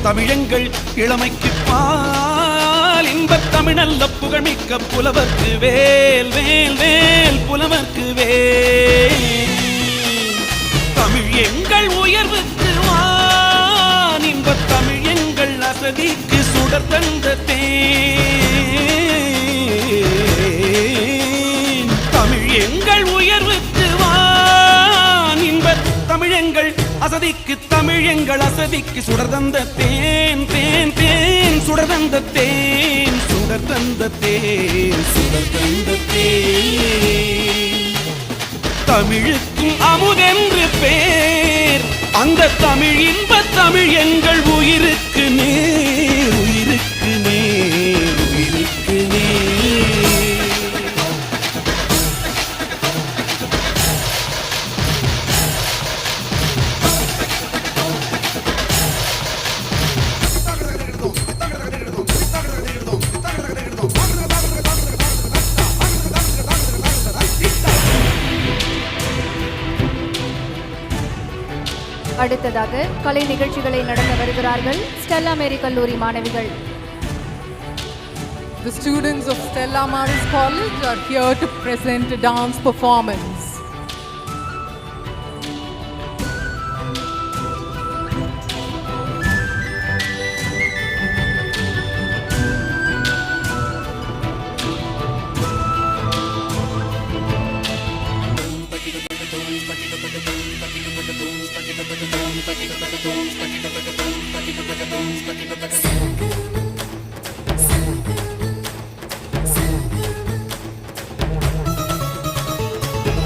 தமிழங்கள் இளமைக்கு பால், இன்பத் தமிழ் நல்ல புகழ்மிக்க புலவர்க்கு வேல், வேல், வேல், புலவர்க்கு வேல். தமிழ் எங்கள் உயர்வுக்கு வான், இன்பத் தமிழ் எங்கள் அசதிக்கு சுடர் தந்த தேன். தமிழ் எங்கள் உயர்வுக்கு வான், இன்பத் தமிழ் எங்கள் அசதிக்கு, தமிழ் எங்கள் அசதிக்கு சுடர் தந்த தேன், தேன், தேன், சுடர் தந்த தேன், சுடர் தந்த தேன், சுடர் தந்த தேன். தமிழுக்கும் அமுதென்று பேர், அந்த தமிழ் இன்பத் தமிழ் எங்கள் உயிருக்கு நேர், உயிருக்கு நேர், உயிருக்கு நேர். அடுத்ததாக கலை நிகழ்ச்சிகளை நடத்த வருகிறார்கள் ஸ்டெல்லா மேரி கல்லூரி மாணவிகள். The students of Stella Maris College are here to present a dance performance.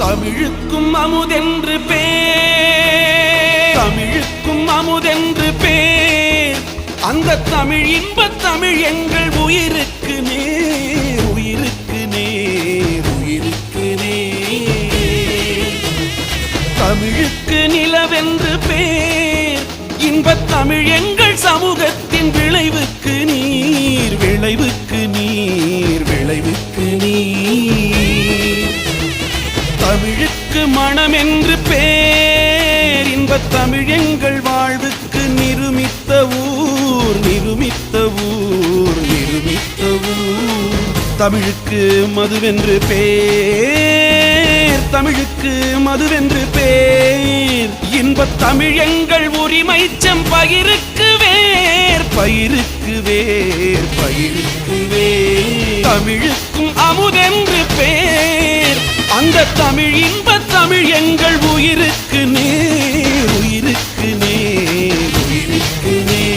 தமிழுக்கும் அமுதென்று பேர், தமிழுக்கும் அமுதென்று பேர், அந்த தமிழ் இன்பத் தமிழ் எங்கள் உயிருக்கு நேர், உயிருக்கு நேர், உயிருக்கு நேர். தமிழுக்கு நிலவென்று பேர், இன்பத் தமிழ் எங்கள் சமூகத்தின் விளைவுக்கு நீர், விளைவுக்கு நீர், விளைவுக்கு நீர். தமிழுக்கு மனம் என்று பேர், இன்பத் தமிழ் எங்கள் வாழ்வுக்கு நிருமித்த ஊர், நிருமித்த ஊர், நிருமித்த ஊர். தமிழுக்கு மதுவென்று பேர், தமிழுக்கு மதுவென்று பேர், இன்பத் தமிழ் எங்கள் உரிமை செம்பயிருக்கு வேர், பயிருக்கு வேர், பயிருக்கு வேர். தமிழுக்கும் அமுதென்று பேர், அந்த தமிழ் இன்பத் தமிழ் எங்கள் உயிருக்கு நேர், உயிருக்கு நேர், உயிருக்கு நேர்.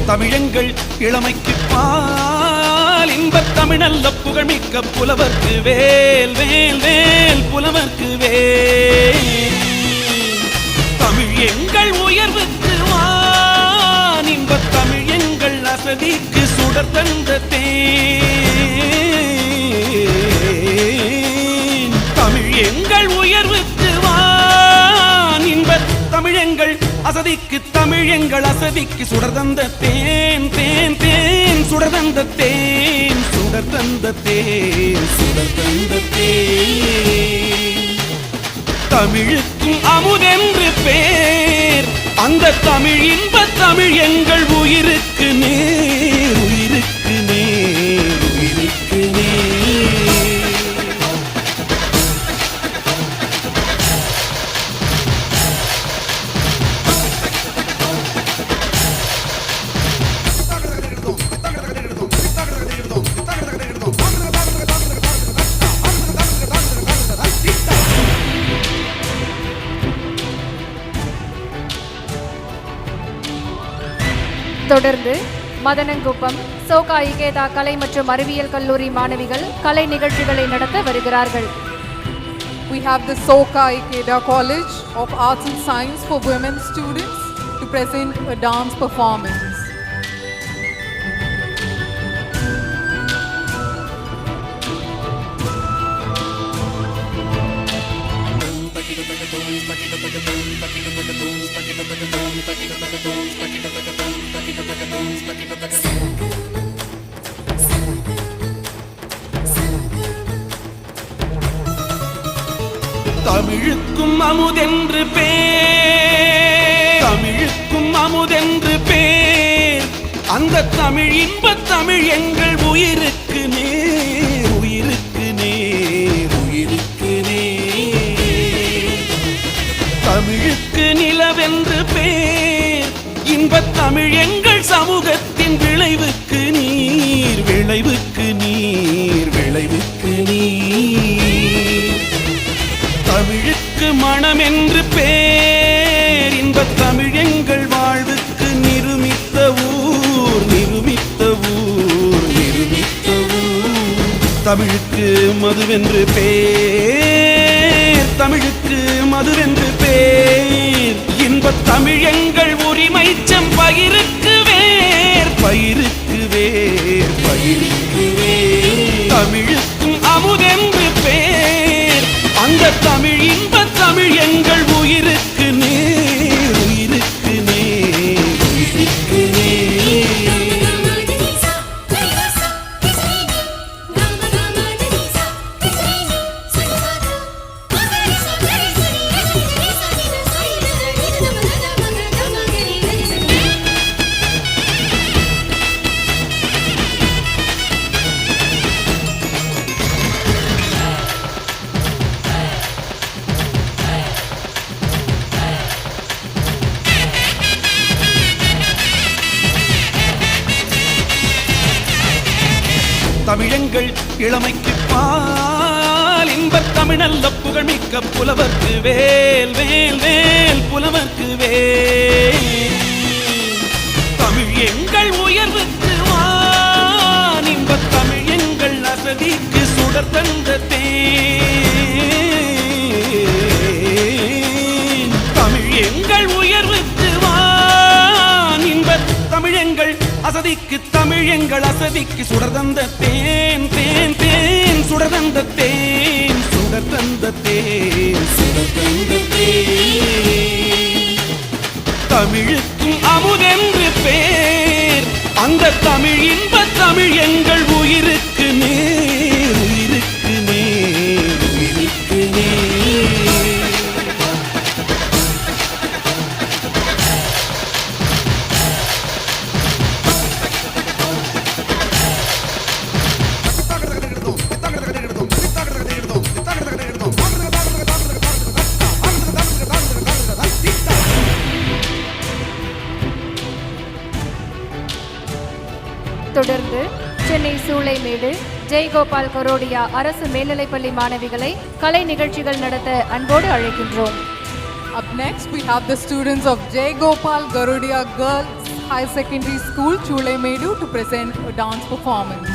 தமிழங்கள் இளமைக்கு பால், இன்பத் தமிழல்ல புகழ்மிக்க புலவர்க்கு வேல், வேல், வேல், புலவர்க்கு வேல். தமிழ் எங்கள் உயர்வுக்கு வான், இன்பத் தமிழ் எங்கள் அசதிக்கு சுடர் தந்த தேன். தமிழ் எங்கள் உயர்வுக்கு வான், இன்பத் தமிழ் எங்கள் அசதிக்கு, தமிழ் எங்கள் அசதிக்கு சுடர் தந்த தேன், தேன், தேன், சுடர் தந்த தேன், சுடர் தந்த தேன், சுடர் தந்த தேன். தமிழுக்கும் அமுதென்று பேர், அந்த தமிழ் இன்பத் தமிழ் எங்கள் உயிருக்கு நேர், உயிருக்கு நேர், உயிருக்கு நேர். தொடர்ந்து மதனங்குப்பம் சோகா இகேதா கலை மற்றும் அறிவியல் கல்லூரி மாணவிகள் கலை நிகழ்ச்சிகளை நடத்த வருகிறார்கள். We have the Soka Ikeda College of Arts and Science for women students to present a dance performance. தமிழுக்கும் அமுதென்று பேர், தமிழுக்கும் அமுதென்று பேர், அந்த தமிழ் இன்பத் தமிழ் எங்கள் உயிருக்கு நேர், உயிருக்கு நேர், உயிருக்கு நேர். தமிழுக்கு நிலவென்று பேர், இன்பத் தமிழ் எங்கள் சமூகத்தின் விளைவுக்கு நீர், விளைவுக்கு நீர், விளைவுக்கு நீர். தமிழுக்கு மனம் என்று பேர், இன்பத் தமிழ் எங்கள் வாழ்வுக்கு நிருமித்த ஊர், நிருமித்த ஊர், நிருமித்த ஊர். தமிழுக்கு மதுவென்று பேர், தமிழுக்கு மதுவென்று பேர், இன்பத் தமிழ் எங்கள் உரிமை செம்பயிருக்கு வேர், பயிருக்கு வேர், பயிருக்கு வேர். தமிழுக்கும் அமுதென்று பேர், அந்த தமிழ் இன்பத் தமிழ் எங்கள் உயிருக்கு நேர், உயிருக்கு நேர், உயிருக்கு நேர். Thank you. தமிழங்கள் இளமைக்கு பால் இன்பத் தமிழல்ல புகழ்மிக்க புலவர்க்கு வேல் வேல் வேல் புலவர்க்கு வேல். தமிழ் எங்கள் உயர்வுக்கு வான் இன்பத் தமிழ் எங்கள் அசதிக்கு சுடர் தந்த தேன். தமிழ் எங்கள் உயர்வுக்கு வான் இன்பத் தமிழ் எங்கள் அசதிக்கு தமிழ் எங்கள் அசதிக்கு சுடர் தந்த தேன் தேன் தேன் சுடர் தந்த தேன் சுடர் தந்த தேன் சுடர் தந்த தேன். தமிழுக்கும் அமுதென்று பேர் அந்த தமிழ் இன்பத் தமிழ் எங்கள் உயிருக்கு நேர் உயிருக்கு நேர் உயிருக்கு நேர். தொடர்ந்து சென்னை சூளைமேடு ஜெயகோபால் கரோடியா அரசு மேல்நிலைப்பள்ளி மாணவிகளை கலை நிகழ்ச்சிகள் நடத்த அன்போடு அழைக்கின்றோம். Up next, we have the students of Jay Gopal Garudia Girls High Secondary School, Chulaimedu, to present a dance performance.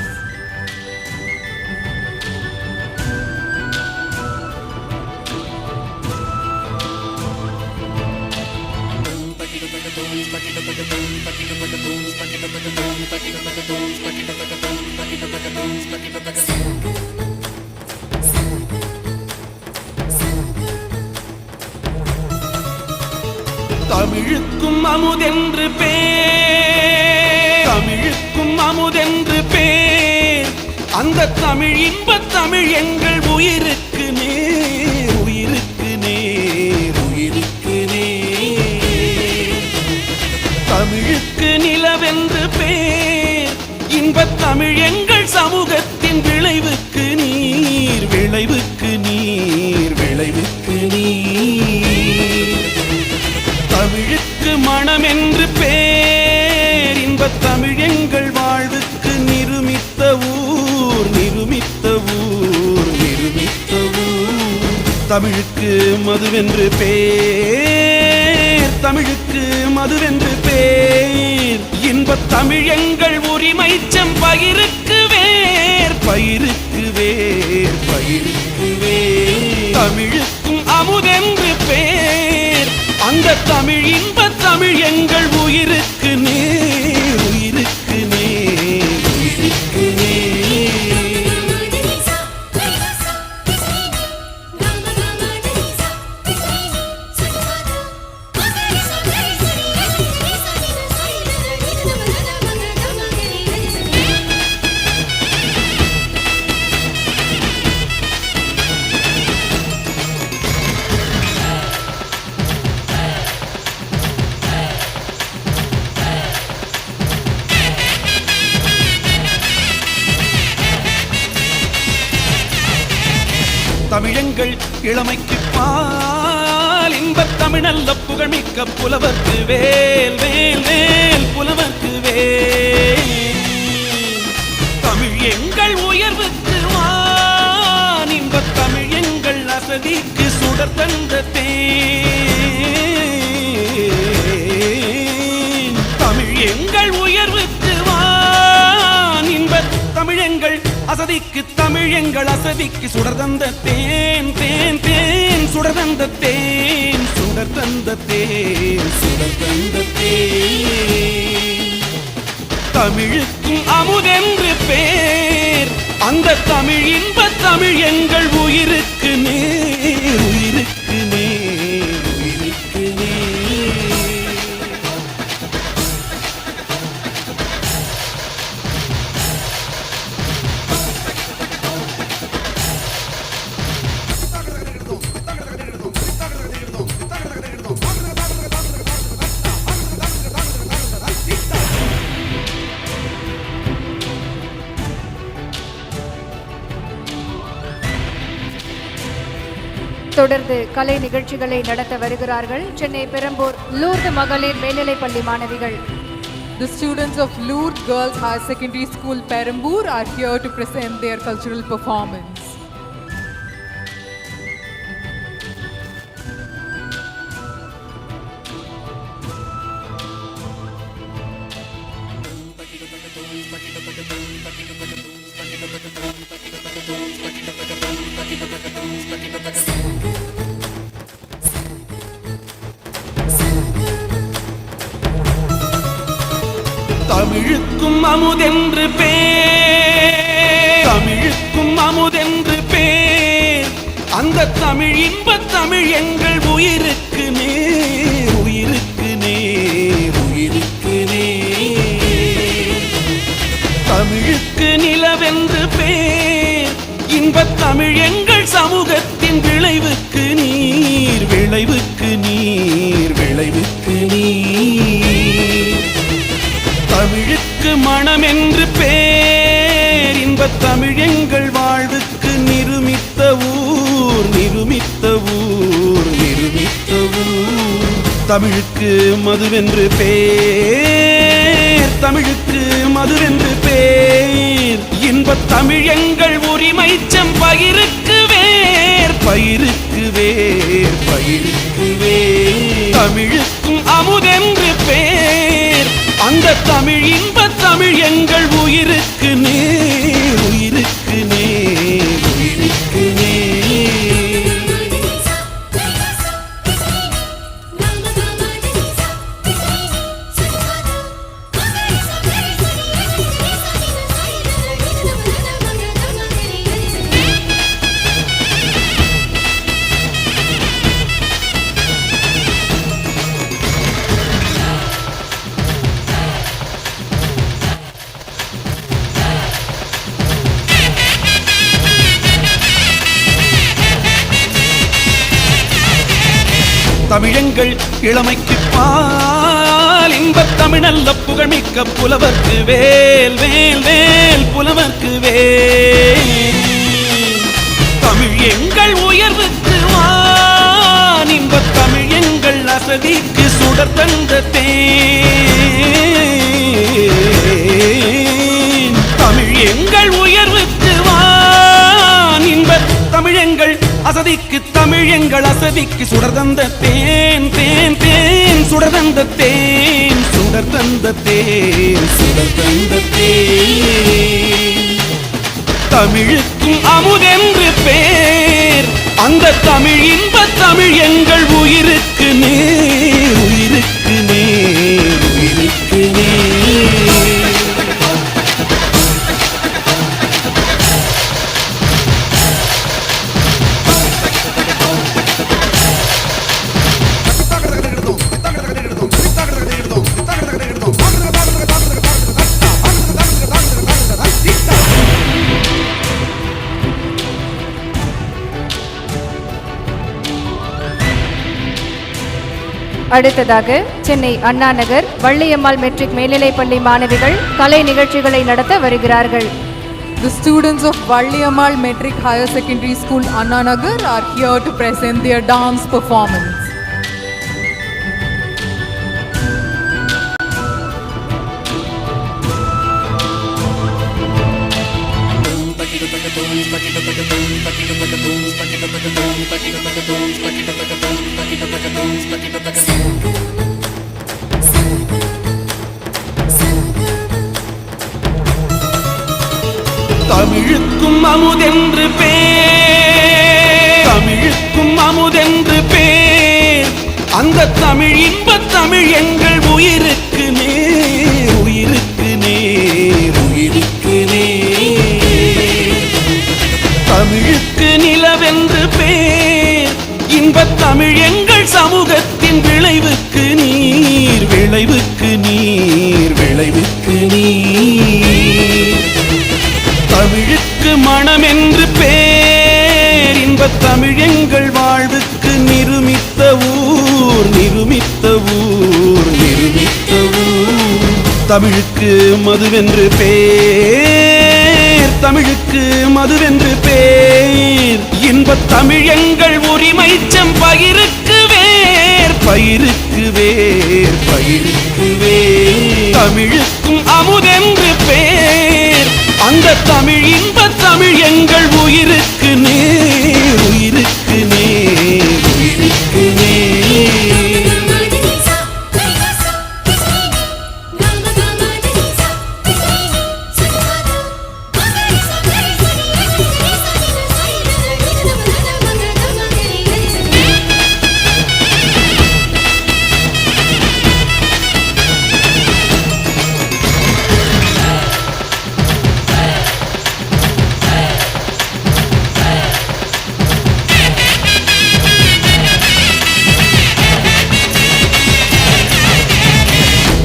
தமிழுக்கும் அமுதென்று பேர் தமிழுக்கும் அமுதென்று பேர் அந்த தமிழ் இன்பத் தமிழ் எங்கள் உயிருக்கு நேர் உயிருக்கு நேர் உயிருக்கு நேர். தமிழுக்கு நிலவென்று பேர் இன்பத் தமிழ் எங்கள் சமூகத்தின் விளைவுக்கு நீர் விளைவுக்கு நீர் விளைவுக்கு நீர். தமிழுக்கு மனம் என்று பேர் இன்பத் தமிழ் எங்கள் வாழ்வுக்கு நிருமித்த ஊர் நிருமித்த ஊர் நிருமித்த ஊர். தமிழுக்கு மதுவென்று பேர் தமிழுக்கு மதுவென்று பேர் இன்பத் தமிழ் எங்கள் உரிமை செம்பயிருக்கு வேர் பயிருக்கு வேர் பயிருக்கு வேர். தமிழுக்கும் அமுதென்று பேர் அந்த தமிழ் இன்பத் தமிழ் எங்கள் உயிருக்கு நேர் உயிருக்கு நேர் உயிருக்கு நேர். தமிழங்கள் இளமைக்கு பால் இன்பத் தமிழல்ல புகழ்மிக்க புலவர்க்கு வேல் வேல் வேல் புலவர்க்கு வேல். தமிழ் எங்கள் உயர்வுக்கு வான் இன்பத் தமிழ் எங்கள் அசதிக்கு சுடர் தந்த தேன். தமிழ் எங்கள் உயர்வுக்கு வான் இன்பத் தமிழ் எங்கள் அசதிக்கு தமிழ் எங்கள் அசதிக்கு சுடர் தந்த தேன் தேன் தேன் சுடர் தந்த தேன் சுடர் தந்த தேன் சுடர் தந்த தேன். தமிழுக்கும் அமுதென்று பேர் அந்த தமிழ் இன்பத் தமிழ் எங்கள் உயிருக்கு நேர் உயிருக்கு நேர் உயிருக்கு நேர். தொடர்ந்து கலை நிகழ்ச்சிகளை நடத்த வருகிறார்கள் சென்னை பெரம்பூர் லூர்து மகளிர் மேல்நிலைப்பள்ளி மாணவிகள். The students of Lourdes Girls Higher Secondary School, Perambur are here to present their cultural performance. தமிழுக்கும் அமுதென்று பேர், தமிழுக்கும் அமுதென்று பேர், அந்த தமிழ் இன்பத் தமிழ் எங்கள் உயிருக்கு நேர், உயிருக்கு நேர், உயிருக்கு நேர். தமிழுக்கு நிலவென்று பேர், இன்பத் தமிழ் எங்கள் சமூகத்தின் விளைவுக்கு நீர், விளைவுக்கு நீர், விளைவுக்கு நீர். தமிழுக்கு மனம் என்று பேர், இன்பத் தமிழ் எங்கள் வாழ்வுக்கு நிருமித்த ஊர், நிருமித்த ஊர், நிருமித்த ஊர். தமிழுக்கு மதுவென்று பேர், தமிழுக்கு மதுவென்று பேர், இன்பத் தமிழ் எங்கள் உரிமை செம்பயிருக்கு வேர், பயிருக்கு வேர், பயிருக்கு வேர். தமிழுக்கும் அமுதென்று பேர், அந்த தமிழ் இன்பத் தமிழ் எங்கள் உயிருக்கு நேர், உயிருக்கு நேர், உயிருக்கு நேர். தமிழங்கள் இளமைக்கு பால், இன்பத் தமிழ் நல்ல புகழ்மிக்க புலவர்க்கு வேல், வேல், வேல், புலவர்க்கு வேல். தமிழ் எங்கள் உயர்வுக்கு வான், இன்பத் தமிழ் எங்கள் அசதிக்கு சுடர் தந்த தேன். தமிழ் எங்கள் உயர்வுக்கு வான், இன்பத் தமிழ் எங்கள் அசதிக்கு, தமிழ் எங்கள் அசதிக்கு சுடர் தந்த தேன், தேன், தேன், சுடர் தந்த தேன், சுடர் தந்த தேன், சுடர் தந்த தேன். தமிழுக்கும் அமுதென்று பேர், அந்த தமிழ் இன்பத் தமிழ் எங்கள் உயிருக்கு நேர், உயிருக்கு நேர், உயிருக்கு நேர். அடுத்ததாக சென்னை அண்ணா நகர் வள்ளியம்மாள் மெட்ரிக் மேல்நிலைப்பள்ளி மாணவிகள் கலை நிகழ்ச்சிகளை நடத்த வருகிறார்கள். The students of Valliammal Metric Higher Secondary School, Anna Nagar, are here to present their dance performance. தமிழுக்கும் அமுதென்று பேர், தமிழுக்கும் அமுதென்று பேர், அந்த தமிழ் இன்பத் தமிழ் எங்கள் உயிருக்கு நேர், உயிருக்கு நேர், உயிருக்கு நேர். தமிழுக்கு நிலவென்று பேர், இன்பத் தமிழ் எங்கள் சமூகத்தின் விளைவுக்கு நீர், விளைவுக்கு நீர், விளைவுக்கு நீர். தமிழுக்கு மனம் என்று பேர், இன்பத் தமிழ் எங்கள் வாழ்வுக்கு நிருமித்த ஊர், நிருமித்த ஊர், நிருமித்த ஊர். தமிழுக்கு மதுவென்று பேர், தமிழுக்கு மதுவென்று பேர், இன்பத் தமிழ் எங்கள் உரிமை செம்பயிருக்கு வேர், பயிருக்கு வேர், பயிருக்கு வேர். தமிழுக்கும் அமுதென்று பேர். அந்த தமிழ் இன்ப தமிழ் எங்கள் உயிருக்கு நேர், உயிருக்கு நேர், உயிருக்கு நேர்.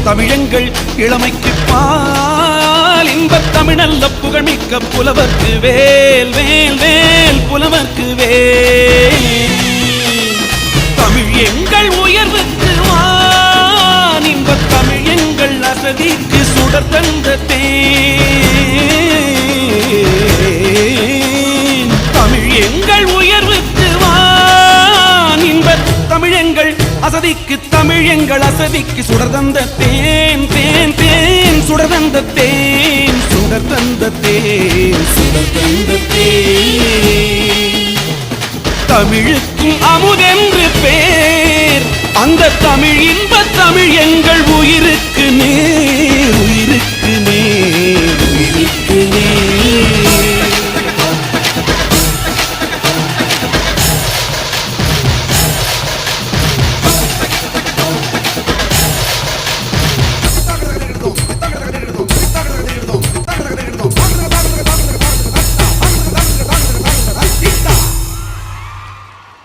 தமிழங்கள் இளமைக்கு பால், இன்பத் தமிழல்ல புகழ்மிக்க புலவர்க்கு வேல், வேல், வேல், புலவர்க்கு வேல். தமிழ் எங்கள் உயர்வுக்கு வான், இன்பத் தமிழ் எங்கள் அசதிக்கு சுடர் தந்த தேன். தமிழ் எங்கள் உயர்வுக்கு வான், இன்பத் தமிழ் எங்கள் அசதிக்கு, தமிழ் எங்கள் அசதிக்கு சுடர் தந்த தேன், தேன், தேன், சுடர் தந்த தேன், சுடர் தந்த தேன், சுடர் தந்த தேன். தமிழுக்கும் அமுதென்று பேர். அந்த தமிழ் இன்ப தமிழ் எங்கள் உயிருக்கு நேர், உயிருக்கு நேர், உயிருக்கு நேர்.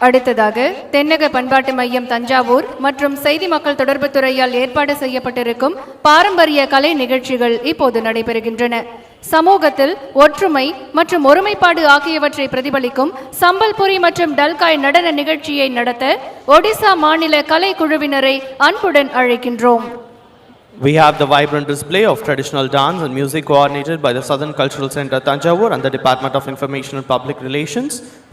அடுத்ததாக தென்னக பண்பாட்டு மையம் தஞ்சாவூர் மற்றும் செய்தி மக்கள் தொடர்பு துறையால் ஏற்பாடு செய்யப்பட்டிருக்கும் பாரம்பரிய கலை நிகழ்ச்சிகள் இப்போது நடைபெறுகின்றன. சமூகத்தில் ஒற்றுமை மற்றும் ஒருமைப்பாடு ஆகியவற்றை பிரதிபலிக்கும் சம்பல்புரி மற்றும் டல்காய் நடன நிகழ்ச்சியை நடத்த ஒடிசா மாநில கலை குழுவினரை அன்புடன் அழைக்கின்றோம். We have the vibrant display of traditional dance and music coordinated by the Southern Cultural Center Thanjavur and the Department of Information and Public Relations.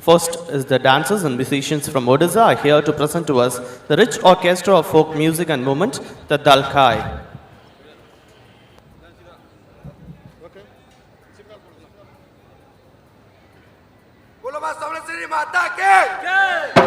First is the dancers and musicians from Odisha are here to present to us the rich orchestra of folk music and movement, the Dalkai. बोलो मां समलेश्वरी माता की जय।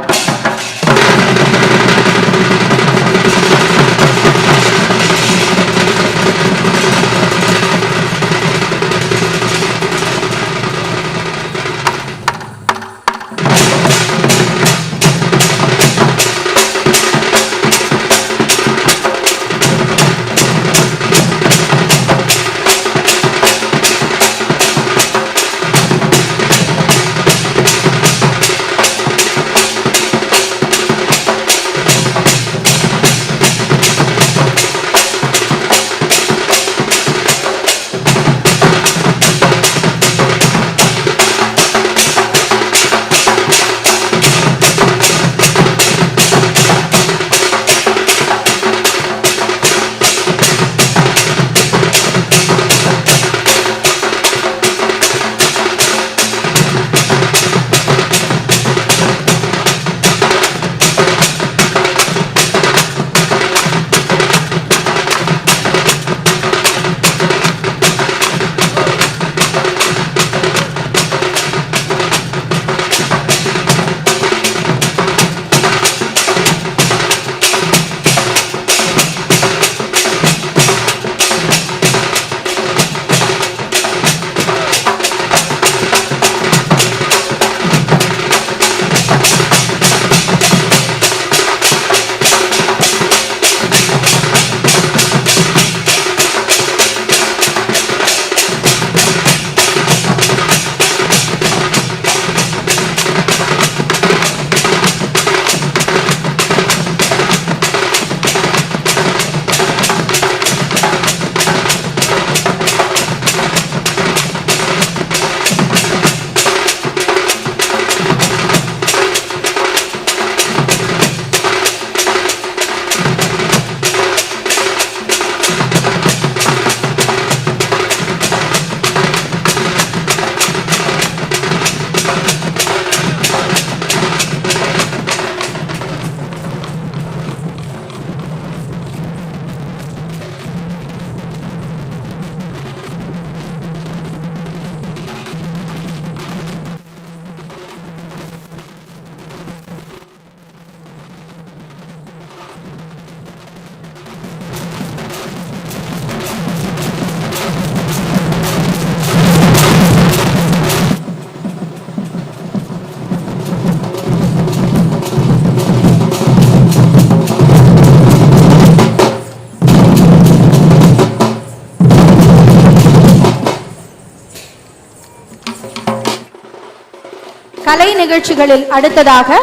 கலை நிகழ்ச்சிகளில் அடுத்ததாக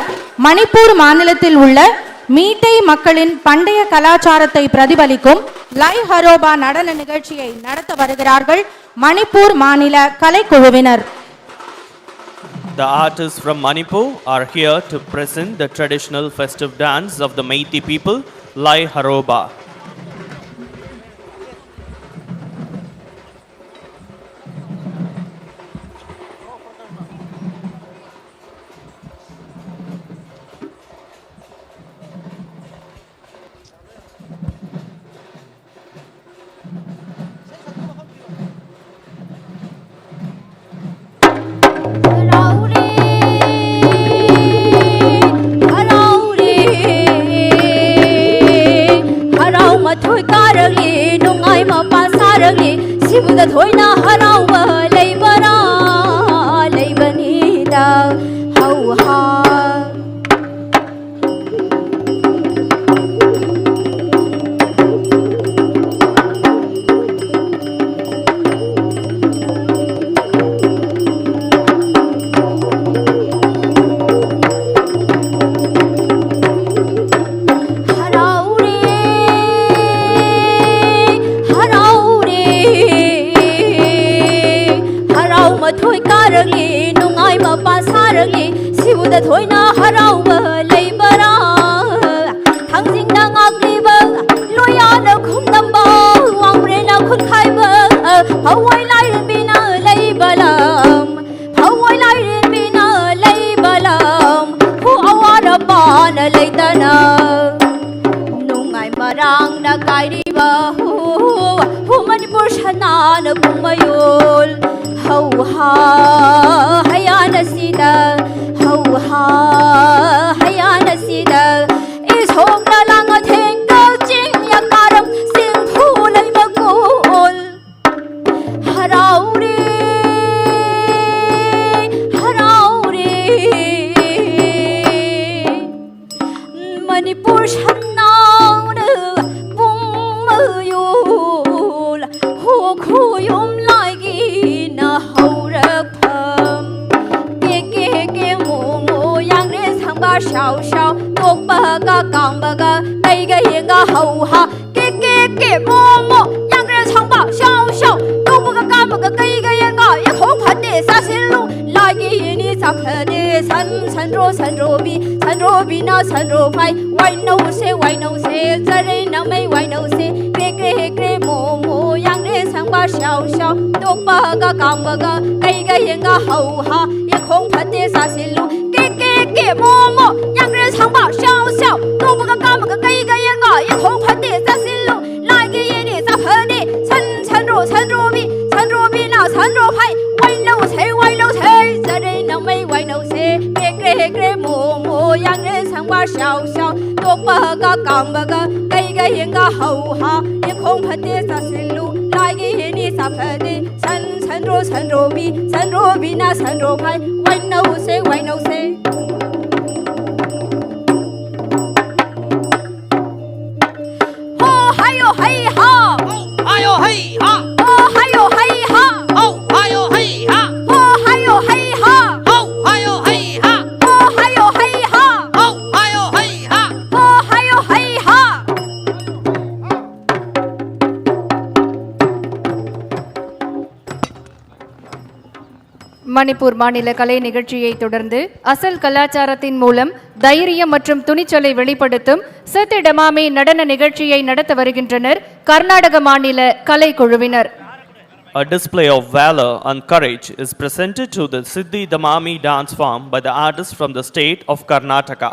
மணிப்பூர் மாநிலத்தில் உள்ள மீட்டை மக்களின் பண்டைய கலாச்சாரத்தை பிரதிபலிக்கும் லை ஹரோபா நடன நிகழ்ச்சியை நடத்த வருகிறார்கள் மணிப்பூர் மாநில கலைக்குழுவினர். The artists from Manipur are here to present the traditional festive dance of the Meitei people, Lai Haroba. thôi karali nungai ma pasarali sibuda thoina harawa leibara leibani da hau ha thoina harawa leibara thangjing na ngakliba loya na khumdam ba wangre na khun khaiba hawai lai bina leibalam hawai lai bina leibalam hu awara ba na leitana nungai marang na kairiba hu manipur shana na bumayol hau ha hayana sida ha hayana sida is hong la lang a theng go jing ya karam sing phu lai ma kol harauri harauri manipur shanna na bum yul hu khu yum lai gi na haura pham shao shao tok ba ga gang ba ga kai ga yin ga hau ha ke mo mo yang re chang ba shao shao tok ba ga ba ga kai ga yin ga ya khong phan de sa sin lu la gi yin ni sa phan de san ro bi na san ro phai wai no se za re na mai wai no se ke mo mo yang re chang ba shao shao tok ba ga gang ba ga kai ga yin ga hau ha ya khong phan de sa sin lu ke mo mo yang re chang ba shao shao tok ba ga ba ga kai ga yin ga ya khong phan de sa sin lu la gi yin ni sa phan de san ro bi na san ro phai wai no se za re na mai wai no se ke mo mo yang re chang ba shao shao tok ba ga kai ga yin ga hau ha ya khong phan de sa sin lu la gi yin ni sa phan de san ro bi na san ro phai wai no se hey ha ayo hey ha oh hayo hey ha oh ayo hey ha oh hayo hey ha oh ayo hey ha oh hayo hey ha oh ayo hey ha oh hayo hey ha Manipur மாநில கலை நிகழ்ச்சியை தொடர்ந்து அசல் கலாச்சாரத்தின் மூலம் தைரியம் மற்றும் துணிச்சலை வெளிப்படுத்தும் சித்தி டமாமி நடன நிகழ்ச்சியை நடத்த வருகின்றனர் கர்நாடக மாநில கலைக்குழுவினர். A display of valor and courage is presented to the Siddhi Damami dance form by the artists from the state of Karnataka.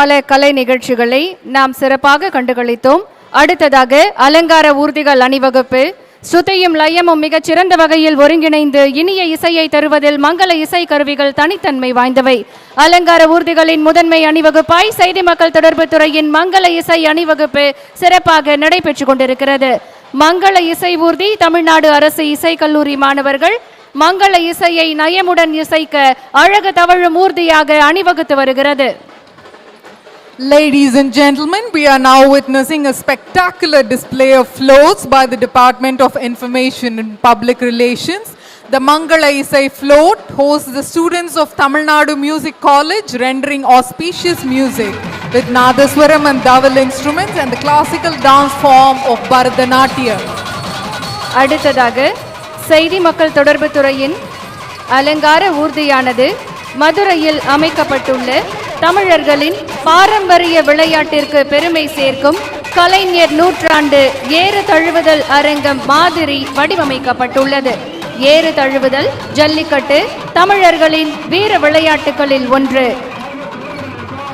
பல கலை நிகழ்ச்சிகளை நாம் சிறப்பாக கண்டுகளித்தோம். அடுத்ததாக அலங்கார ஊர்திகள் அணிவகுப்பு. ஸ்ருதியும் லயமும் மிகச் சிறந்த வகையில் ஒருங்கிணைந்து இனிய இசையை தருவதில் மங்கள இசை கருவிகள் தனித்தன்மை வாய்ந்தவை. அலங்கார ஊர்திகளின் முதன்மை அணிவகுப்பாய் செய்தி மக்கள் தொடர்பு துறையின் மங்கள இசை அணிவகுப்பு சிறப்பாக நடைபெற்றுக் கொண்டிருக்கிறது. மங்கள இசை ஊர்தி தமிழ்நாடு அரசு இசைக்கல்லூரி மாணவர்கள் மங்கள இசையை நயமுடன் இசைக்க அழகு தவழும் ஊர்தியாக அணிவகுத்து வருகிறது. Ladies and gentlemen, we are now witnessing a spectacular display of floats by the Department of Information and Public Relations. The Mangala Isai float hosts the students of Tamil Nadu Music College rendering auspicious music with Nadaswaram and Daval instruments and the classical dance form of Bharatanatyam. அடுத்ததாக செய்தி மக்கள் தொடர்பு துறையின் அலங்கார ஊர்தியானது மதுரையில் அமைக்கப்பட்டுள்ள தமிழர்களின் பாரம்பரிய விளையாட்டிற்கு பெருமை சேர்க்கும் கலைஞர் நூற்றாண்டு ஏறு தழுவுதல் அரங்கம் மாதிரி வடிவமைக்கப்பட்டுள்ளது. ஏறு தழுவுதல் ஜல்லிக்கட்டு தமிழர்களின் வீர விளையாட்டுகளில் ஒன்று.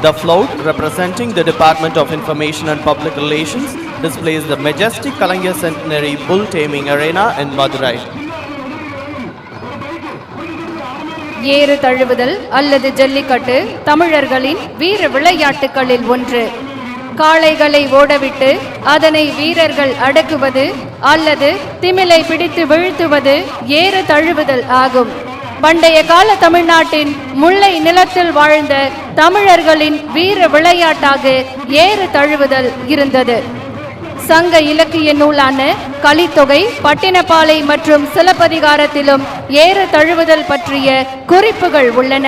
The float, representing the Department of Information and Public Relations, displays the majestic Kalaignar Centenary Bull Taming Arena in Madurai. ஏறு தழுவுதல் அல்லது ஜல்லிக்கட்டு தமிழர்களின் வீர விளையாட்டுகளில் ஒன்று. காளைகளை ஓடவிட்டு அதனை வீரர்கள் அடக்குவது அல்லது திமிலை பிடித்து வீழ்த்துவது ஏறு தழுவுதல் ஆகும். பண்டைய கால தமிழ்நாட்டின் முல்லை நிலத்தில் வாழ்ந்த தமிழர்களின் வீர விளையாட்டாக ஏறு தழுவுதல் இருந்தது. சங்க இலக்கிய நூலான கலித்தொகை, பட்டினப்பாலை மற்றும் சிலப்பதிகாரத்திலும் ஏறு தழுவுதல் பற்றிய குறிப்புகள் உள்ளன.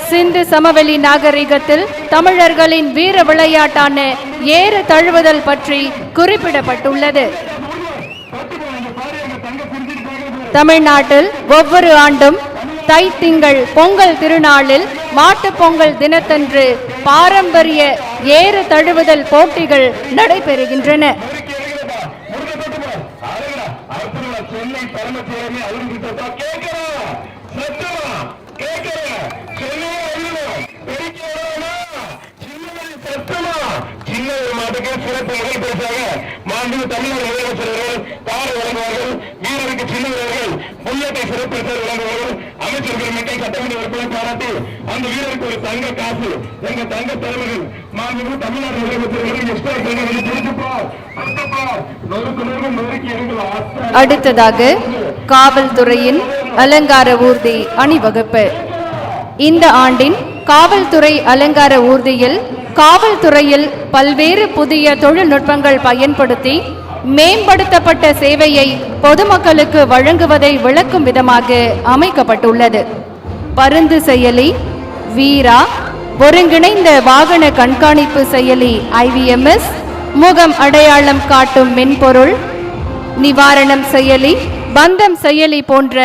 சிந்து சமவெளி நாகரிகத்தில் தமிழர்களின் வீர விளையாட்டான ஏறு தழுவுதல் பற்றி குறிப்பிடப்பட்டுள்ளது. தமிழ்நாட்டில் ஒவ்வொரு ஆண்டும் தைத்திங்கள் பொங்கல் திருநாளில் மாட்டுப் பொங்கல் தினத்தன்று பாரம்பரிய ஏறு தழுவுதல் போட்டிகள் நடைபெறுகின்றன. சிறப்பு முதல் பரிசாக மாண்பு தமிழக முதலமைச்சர் அவர்கள் கார் வழங்குவார்கள். வீரருக்கு சின்னவர்கள் புல்லட்டை சிறப்பு வழங்குவார்கள். அமைச்சர்கள் மக்கள் சட்டமன்ற உறுப்பினர் பாராட்டி அந்த வீரருக்கு ஒரு தங்க காசு எங்க தங்க தலைவர்கள் மாண்பு தமிழ்நாடு முதலமைச்சர்கள் எக்ஸ்ட்ரா நொறுக்கி அடுத்ததாக காவல்துறையின் அலங்கார ஊர்தி அணிவகுப்பு. இந்த ஆண்டின் காவல்துறை அலங்கார ஊர்தியில் காவல்துறையில் பல்வேறு புதிய தொழில்நுட்பங்கள் பயன்படுத்தி மேம்படுத்தப்பட்ட சேவையை பொதுமக்களுக்கு வழங்குவதை விளக்கும் விதமாக அமைக்கப்பட்டுள்ளது. பருந்து செயலி, வீரா, ஒருங்கிணைந்த வாகன கண்காணிப்பு செயலி IVMS, முகம் அடையாளம் காட்டும் மென்பொருள், நிவாரணம் செயலி, பந்தம் செயலி போன்ற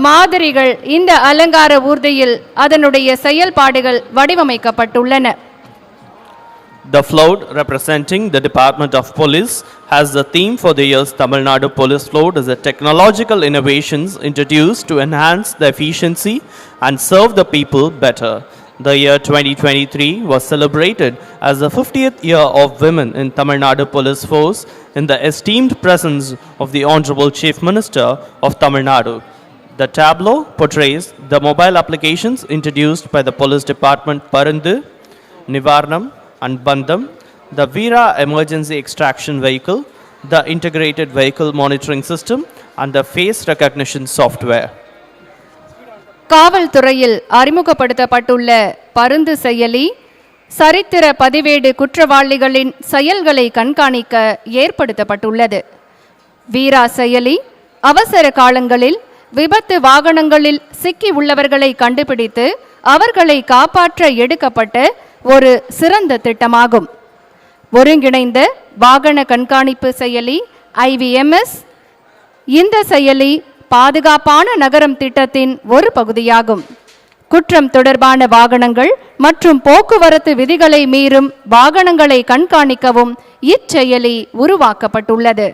மாதிரிகள் இந்த அலங்கார ஊர்தியில் அதனுடைய செயல்பாடுகள் வடிவமைக்கப்பட்டுள்ளன. The float, representing the Department of Police, has the theme for the year's Tamil Nadu Police Float as the technological innovations introduced to enhance the efficiency and serve the people better. The year 2023 was celebrated as the 50th year of women in Tamil Nadu Police Force in the esteemed presence of the Honorable Chief Minister of Tamil Nadu. The tableau portrays the mobile applications introduced by the Police Department Parandu, Nivarnam and Bandham, the Veera emergency extraction vehicle, the integrated vehicle monitoring system and the face recognition software. காவல்துறையில் அறிமுகப்படுத்தப்பட்டுள்ள பருந்து செயலி சரித்திர பதிவேடு குற்றவாளிகளின் செயல்களை கண்காணிக்க ஏற்படுத்தப்பட்டுள்ளது. வீரா செயலி அவசர காலங்களில் விபத்து வாகனங்களில் சிக்கி உள்ளவர்களை கண்டுபிடித்து அவர்களை காப்பாற்ற எடுக்கப்பட்ட ஒரு சிறந்த திட்டமாகும். ஒருங்கிணைந்த வாகன கண்காணிப்பு செயலி IVMS, இந்த செயலி பாதுகாப்பான நகரம் திட்டத்தின் ஒரு பகுதியாகும். குற்றம் தொடர்பான வாகனங்கள் மற்றும் போக்குவரத்து விதிகளை மீறும் வாகனங்களை கண்காணிக்கவும் இச்செயலி உருவாக்கப்பட்டுள்ளது.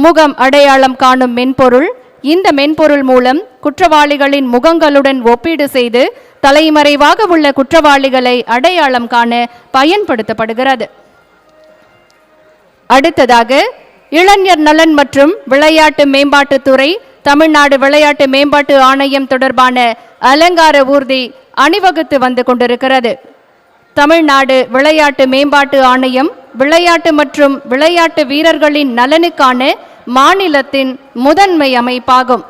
முகம் அடையாளம் காணும் மென்பொருள் இந்த மென்பொருள் மூலம் குற்றவாளிகளின் முகங்களுடன் ஒப்பீடு செய்து தலைமறைவாக உள்ள குற்றவாளிகளை அடையாளம் காண பயன்படுத்தப்படுகிறது. அடுத்ததாக இளைஞர் நலன் மற்றும் விளையாட்டு மேம்பாட்டுத்துறை தமிழ்நாடு விளையாட்டு மேம்பாட்டு ஆணையம் தொடர்பான அலங்கார ஊர்தி அணிவகுத்து வந்து கொண்டிருக்கிறது. தமிழ்நாடு விளையாட்டு மேம்பாட்டு ஆணையம் விளையாட்டு மற்றும் விளையாட்டு வீரர்களின் நலனுக்கான மாநிலத்தின் முதன்மை அமைப்பாகும்.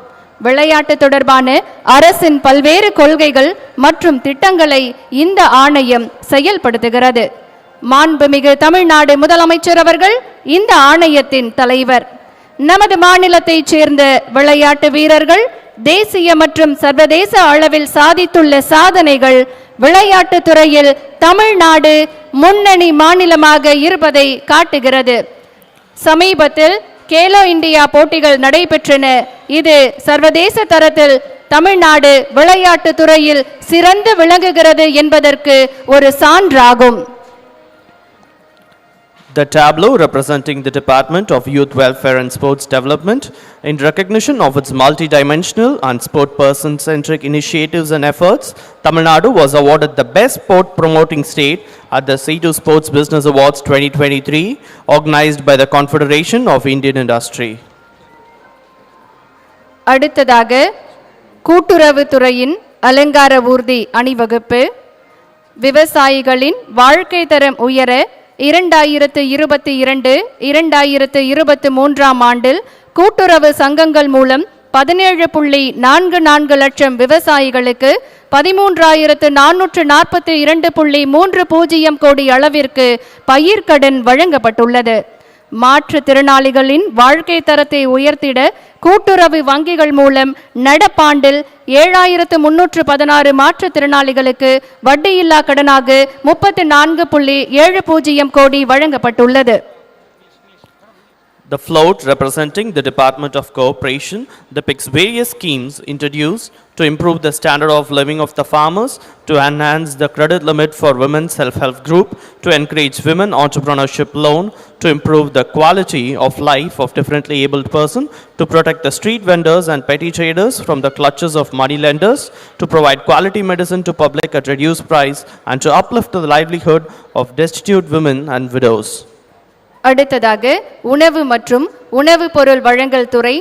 விளையாட்டு தொடர்பான அரசின் பல்வேறு கொள்கைகள் மற்றும் திட்டங்களை இந்த ஆணையம் செயல்படுத்துகிறது. மாண்புமிகு தமிழ்நாடு முதலமைச்சர் அவர்கள் இந்த ஆணையத்தின் தலைவர். நமது மாநிலத்தைச் சேர்ந்த விளையாட்டு வீரர்கள் தேசிய மற்றும் சர்வதேச அளவில் சாதித்துள்ள சாதனைகள் விளையாட்டு துறையில் தமிழ்நாடு முன்னணி மாநிலமாக இருப்பதை காட்டுகிறது. சமீபத்தில் கேலோ இந்தியா போட்டிகள் நடைபெற்றன. இது சர்வதேச தரத்தில் தமிழ்நாடு விளையாட்டு துறையில் சிறந்து விளங்குகிறது என்பதற்கு ஒரு சான்றாகும். The tableau representing the Department of Youth Welfare and Sports Development in recognition of its multidimensional and sport person-centric initiatives and efforts, Tamil Nadu was awarded the Best Sport Promoting State at the C2 Sports Business Awards 2023 organized by the Confederation of Indian Industry. அடுத்ததாக கூட்டுறவு துறையின் அலங்கார ஊர்தி அணிவகுப்பு விவசாயிகளின் வாழ்க்கை தரம் உயர 2022-2023 ஆண்டில் கூட்டுறவு சங்கங்கள் மூலம் 17.44 லட்சம் விவசாயிகளுக்கு 13,442.30 கோடி அளவிற்கு பயிர்க்கடன் வழங்கப்பட்டுள்ளது. மாற்றுத்திறனாளிகளின் வாழ்க்கை தரத்தை உயர்த்திட கூட்டுறவு வங்கிகள் மூலம் நடப்பாண்டில் 7,316 மாற்றுத்திறனாளிகளுக்கு வட்டியில்லா கடனாக 34.70 கோடி வழங்கப்பட்டுள்ளது. The float representing the Department of Cooperation depicts various schemes introduced to improve the standard of living of the farmers, to enhance the credit limit for women's self-help group, to encourage women entrepreneurship loan, to improve the quality of life of differently abled person, to protect the street vendors and petty traders from the clutches of money lenders, to provide quality medicine to public at reduced price, and to uplift the livelihood of destitute women and widows. அடுத்ததாக உணவு மற்றும் உணவு பொருள் வழங்கல் துறை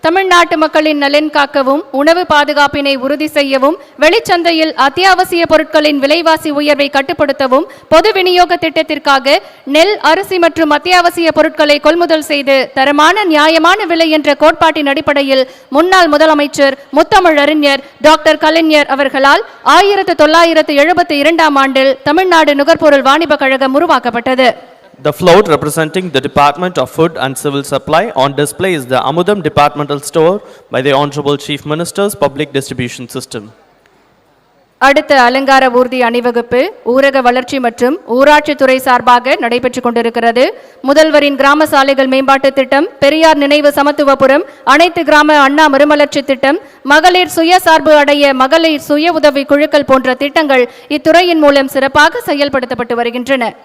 தமிழ்நாட்டு மக்களின் நலன் காக்கவும் உணவு பாதுகாப்பினை உறுதி செய்யவும் வெளிச்சந்தையில் அத்தியாவசிய பொருட்களின் விலைவாசி உயர்வை கட்டுப்படுத்தவும் பொது விநியோக திட்டத்திற்காக நெல் அரிசி மற்றும் அத்தியாவசிய பொருட்களை கொள்முதல் செய்து தரமான நியாயமான விலை என்ற கோட்பாட்டின் அடிப்படையில் முன்னாள் முதலமைச்சர் முத்தமிழறிஞர் டாக்டர் கலைஞர் அவர்களால் 1972 ஆண்டில் தமிழ்நாடு நுகர்பொருள் வாணிப கழகம் உருவாக்கப்பட்டது. The float representing the Department of Food and Civil Supply on display is the Amudam Departmental Store by the Honorable Chief Minister's Public Distribution System. அடுத்த அலங்கார ஊர்தி அணிவகுப்பு ஊரக வளர்ச்சி மற்றும் ஊராட்சி துறை சார்பாக நடைபெற்றுக் கொண்டிருக்கிறது. முதல்வரின் கிராம சாலைகள் மேம்பாட்டு திட்டம், பெரியார் நினைவு சமத்துவபுரம், அனைத்து கிராம அண்ணா மறுமலர்ச்சி திட்டம், மகளிர் சுயசார்பு அடைய மகளிர் சுய உதவி குழுக்கள் போன்ற திட்டங்கள் இத்துறையின் மூலம் சிறப்பாக செயல்படுத்தப்பட்டு வருகின்றன.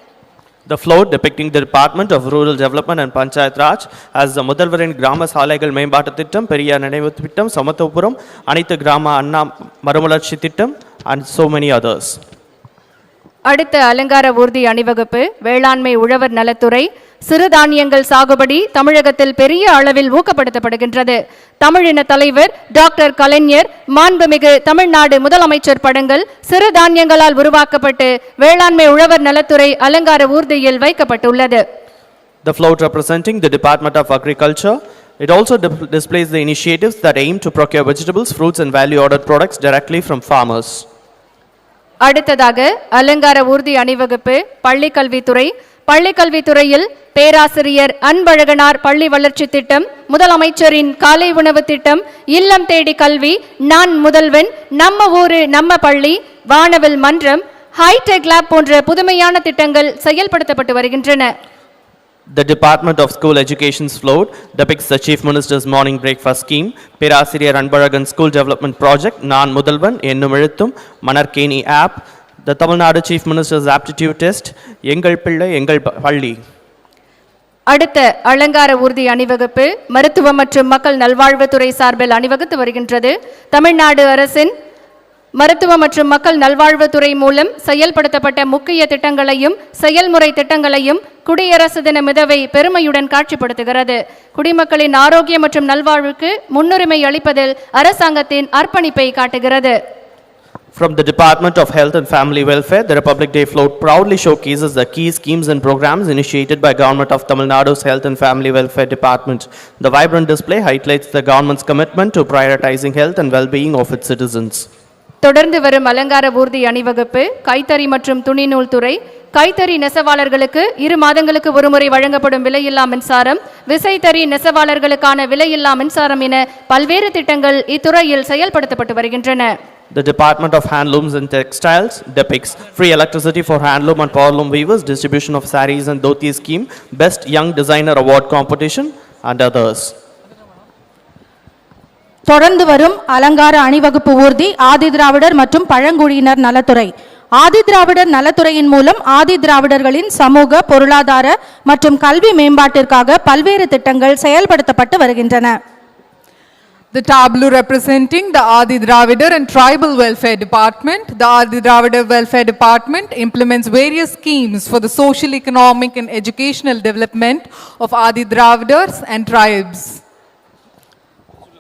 The float depicting the Department of Rural Development and Panchayat Raj as the முதல்வரின் கிராம சாலைகள் மேம்பாட்டு திட்டம், பெரியார் நினைவு திட்டம், சமத்துவபுரம், அனைத்து கிராம அண்ணா மறுமலர்ச்சி திட்டம் and so many others. அடுத்த அலங்கார ஊர்தி அணிவகுப்பு வேளாண்மை உழவர் நலத்துறை சிறுதானியங்கள் சாகுபடி தமிழகத்தில் பெரிய அளவில் ஊக்கப்படுத்தப்படுகின்றது. தமிழின தலைவர் டாக்டர் கலைஞர், மாண்புமிகு தமிழ்நாடு முதலமைச்சர் படங்கள் சிறுதானியங்களால் உருவாக்கப்பட்டு வேளாண்மை உழவர் நலத்துறை அலங்கார ஊர்தியில் வைக்கப்பட்டுள்ளது. The float representing the Department of Agriculture, it also displays the initiatives that aim to procure vegetables, fruits and value-added products directly from farmers. அடுத்ததாக அலங்கார ஊர்தி அணிவகுப்பு பள்ளிக்கல்வித்துறை. பள்ளிக்கல்வித்துறையில் பேராசிரியர் அன்பழகனார் பள்ளி வளர்ச்சி திட்டம், முதலமைச்சரின் காலை உணவு திட்டம், இல்லம் தேடி கல்வி, நான் முதல்வன், நம்ம ஊரு நம்ம பள்ளி, வானவில் மன்றம், ஹைடெக் லேப் போன்ற புதுமையான திட்டங்கள் செயல்படுத்தப்பட்டு வருகின்றன. The Department of School Education's float depicts the Chief Minister's morning breakfast scheme, Perasiriyar Anbalagan School Development Project, Naan Mudalvan, Ennum Ezhuthum, Manarkeni app, the Tamil Nadu Chief Minister's aptitude test, Engal Pillai, Engal Palli. அடுத்த அலங்கார ஊர்தி அணிவகுப்பு மருத்துவ மற்றும் மக்கள் நல்வாழ்வுத்துறை சார்பில் அணிவகுத்து வருகின்றது. தமிழ்நாடு அரசின் மருத்துவ மற்றும் மக்கள் நல்வாழ்வுத்துறை மூலம் செயல்படுத்தப்பட்ட முக்கிய திட்டங்களையும் செயல்முறை திட்டங்களையும் குடியரசு தின மிதவை பெருமையுடன் காட்சிப்படுத்துகிறது. குடிமக்களின் ஆரோக்கியம் மற்றும் நல்வாழ்வுக்கு முன்னுரிமை அளிப்பதில் அரசாங்கத்தின் அர்ப்பணிப்பை காட்டுகிறது. From the Department of Health and Family Welfare, the Republic Day float proudly showcases the key schemes and programs initiated by Government of Tamil Nadu's Health and Family Welfare Department. The vibrant display highlights the government's commitment to prioritizing health and well-being of its citizens. தொடர்ந்து வரும் அலங்கார ஊர்தி அணிவகுப்பு கைத்தறி மற்றும் துணிநூல் துறை. கைத்தறி நெசவாளர்களுக்கு 2 மாதங்களுக்கு ஒருமுறை வழங்கப்படும் விலையில்லா மின்சாரம், விசைத்தறி நெசவாளர்களுக்கான விலையில்லா மின்சாரம் என பல்வேறு திட்டங்கள் இத்துறையில் செயல்படுத்தப்பட்டு வருகின்றன. The Department of Handlooms and Textiles depicts free electricity for handloom and powerloom weavers, distribution of sarees and dhoti scheme, Best Young Designer Award competition and others. தொடர்ந்து வரும் அலங்கார அணிவகுப்பு ஊர்தி ஆதி திராவிடர் மற்றும் பழங்குடியினர் நலத்துறை. ஆதி திராவிடர் நலத்துறையின் மூலம் ஆதி திராவிடர்களின் சமூக, பொருளாதார மற்றும் கல்வி மேம்பாட்டிற்காக பல்வேறு திட்டங்கள் செயல்படுத்தப்பட்டு வருகின்றன. The tableau representing the Adi Dravidar and Tribal Welfare Department. The Adi Dravidar Welfare Department implements various schemes for the social, economic and educational development of Adi Dravidars and tribes.